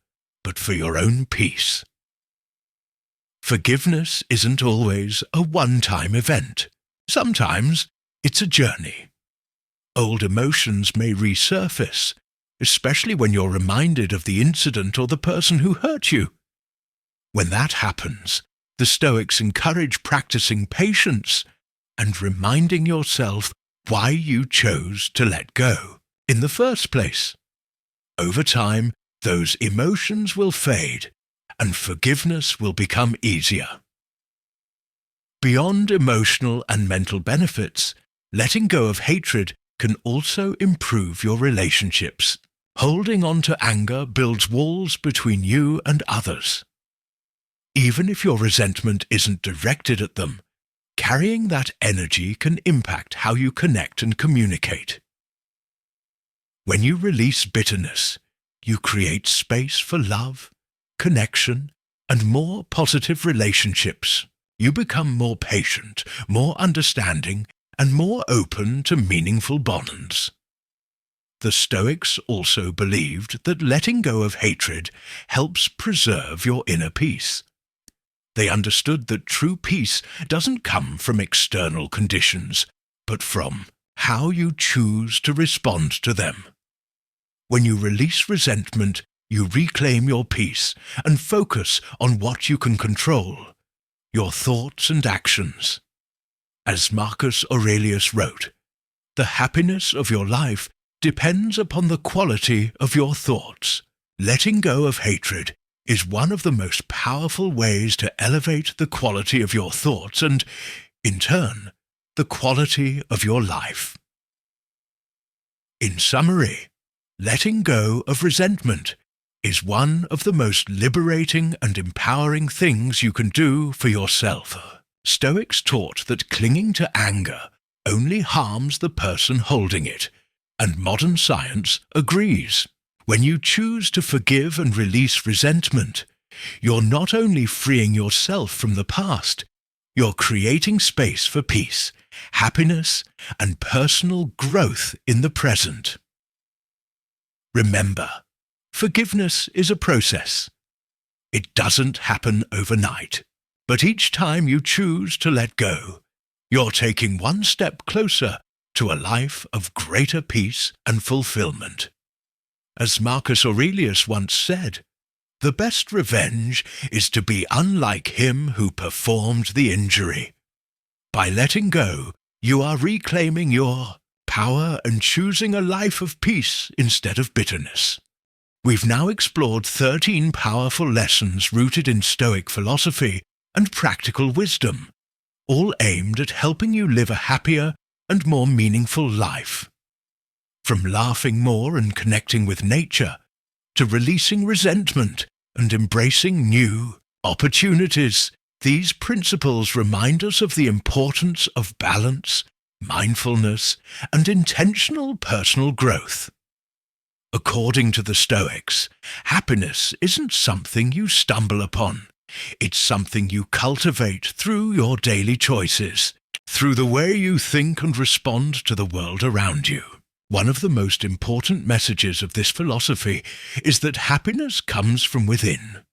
but for your own peace. Forgiveness isn't always a one-time event. Sometimes it's a journey. Old emotions may resurface, especially when you're reminded of the incident or the person who hurt you. When that happens, the Stoics encourage practicing patience and reminding yourself why you chose to let go in the first place. Over time, those emotions will fade and forgiveness will become easier. Beyond emotional and mental benefits, letting go of hatred can also improve your relationships. Holding on to anger builds walls between you and others. Even if your resentment isn't directed at them, carrying that energy can impact how you connect and communicate. When you release bitterness, you create space for love, connection, and more positive relationships. You become more patient, more understanding, and more open to meaningful bonds. The Stoics also believed that letting go of hatred helps preserve your inner peace. They understood that true peace doesn't come from external conditions, but from how you choose to respond to them. When you release resentment, you reclaim your peace and focus on what you can control, your thoughts and actions. As Marcus Aurelius wrote, "The happiness of your life depends upon the quality of your thoughts." Letting go of hatred is one of the most powerful ways to elevate the quality of your thoughts and, in turn, the quality of your life. In summary, letting go of resentment is one of the most liberating and empowering things you can do for yourself. Stoics taught that clinging to anger only harms the person holding it, and modern science agrees. When you choose to forgive and release resentment, you're not only freeing yourself from the past, you're creating space for peace, happiness, and personal growth in the present. Remember, forgiveness is a process. It doesn't happen overnight, but each time you choose to let go, you're taking one step closer to a life of greater peace and fulfillment. As Marcus Aurelius once said, "The best revenge is to be unlike him who performed the injury." By letting go, you are reclaiming your power and choosing a life of peace instead of bitterness. We've now explored 13 powerful lessons rooted in Stoic philosophy and practical wisdom, all aimed at helping you live a happier and more meaningful life. From laughing more and connecting with nature, to releasing resentment and embracing new opportunities, these principles remind us of the importance of balance, mindfulness, and intentional personal growth. According to the Stoics, happiness isn't something you stumble upon. It's something you cultivate through your daily choices, through the way you think and respond to the world around you. One of the most important messages of this philosophy is that happiness comes from within.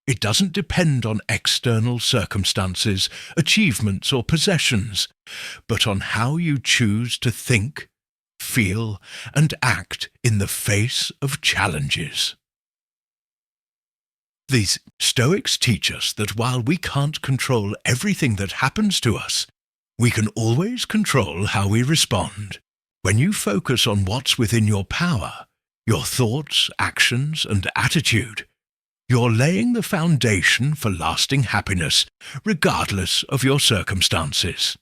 It doesn't depend on external circumstances, achievements, or possessions, but on how you choose to think, feel, and act in the face of challenges. The Stoics teach us that while we can't control everything that happens to us, we can always control how we respond. When you focus on what's within your power, your thoughts, actions, and attitude, you're laying the foundation for lasting happiness, regardless of your circumstances.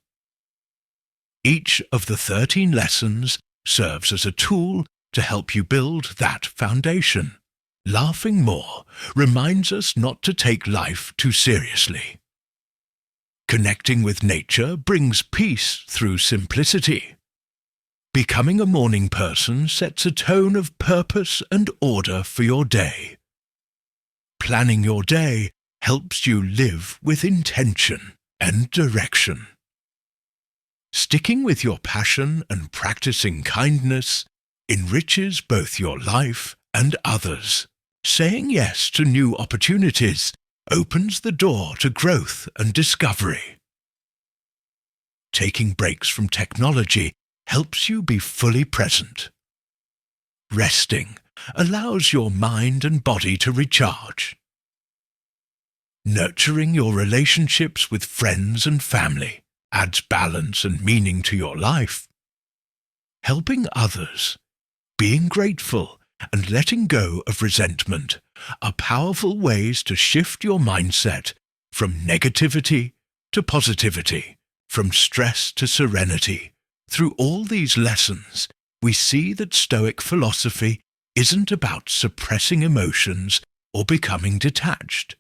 Each of the 13 lessons serves as a tool to help you build that foundation. Laughing more reminds us not to take life too seriously. Connecting with nature brings peace through simplicity. Becoming a morning person sets a tone of purpose and order for your day. Planning your day helps you live with intention and direction. Sticking with your passion and practicing kindness enriches both your life and others. Saying yes to new opportunities opens the door to growth and discovery. Taking breaks from technology helps you be fully present. Resting allows your mind and body to recharge. Nurturing your relationships with friends and family adds balance and meaning to your life. Helping others, being grateful, and letting go of resentment are powerful ways to shift your mindset from negativity to positivity, from stress to serenity. Through all these lessons, we see that Stoic philosophy isn't about suppressing emotions or becoming detached.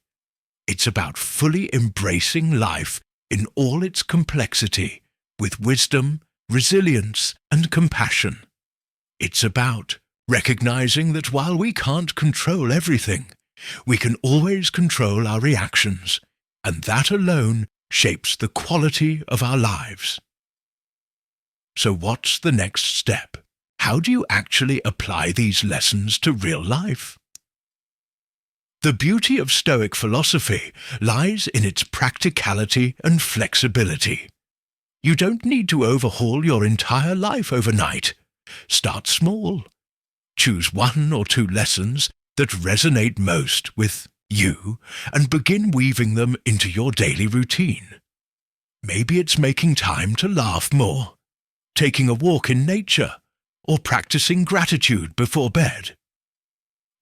It's about fully embracing life in all its complexity, with wisdom, resilience, and compassion. It's about recognizing that while we can't control everything, we can always control our reactions, and that alone shapes the quality of our lives. So what's the next step? How do you actually apply these lessons to real life? The beauty of Stoic philosophy lies in its practicality and flexibility. You don't need to overhaul your entire life overnight. Start small. Choose 1 or 2 lessons that resonate most with you and begin weaving them into your daily routine. Maybe it's making time to laugh more, taking a walk in nature, or practicing gratitude before bed.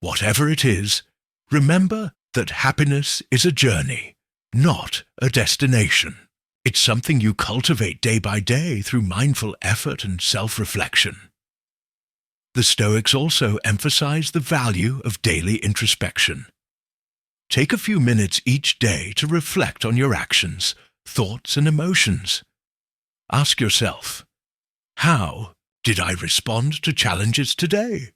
Whatever it is, remember that happiness is a journey, not a destination. It's something you cultivate day by day through mindful effort and self-reflection. The Stoics also emphasize the value of daily introspection. Take a few minutes each day to reflect on your actions, thoughts, and emotions. Ask yourself, how did I respond to challenges today?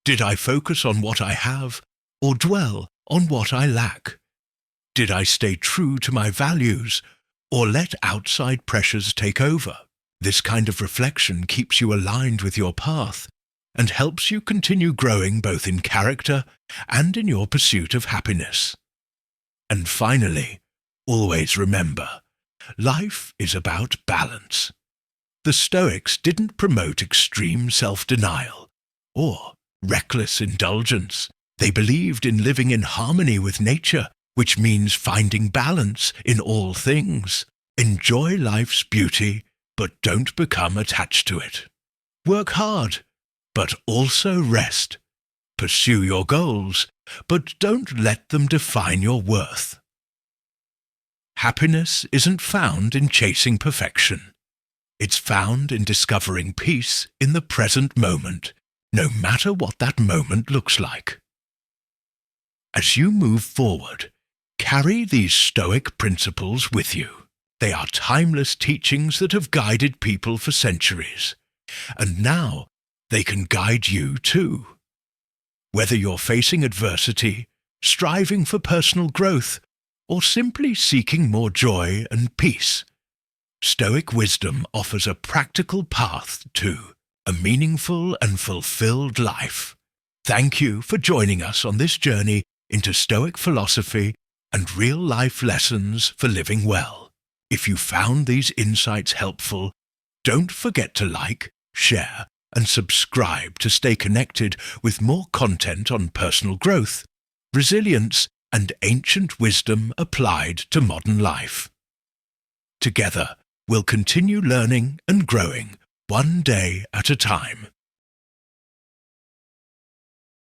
Did I focus on what I have or dwell on what I lack? Did I stay true to my values or let outside pressures take over? This kind of reflection keeps you aligned with your path and helps you continue growing both in character and in your pursuit of happiness. And finally, always remember, life is about balance. The Stoics didn't promote extreme self-denial or reckless indulgence. They believed in living in harmony with nature, which means finding balance in all things. Enjoy life's beauty, but don't become attached to it. Work hard, but also rest. Pursue your goals, but don't let them define your worth. Happiness isn't found in chasing perfection. It's found in discovering peace in the present moment, no matter what that moment looks like. As you move forward, carry these Stoic principles with you. They are timeless teachings that have guided people for centuries, and now they can guide you too. Whether you're facing adversity, striving for personal growth, or simply seeking more joy and peace, Stoic wisdom offers a practical path to a meaningful and fulfilled life. Thank you for joining us on this journey into Stoic philosophy and real-life lessons for living well. If you found these insights helpful, don't forget to like, share, and subscribe to stay connected with more content on personal growth, resilience, and ancient wisdom applied to modern life. Together, we'll continue learning and growing one day at a time.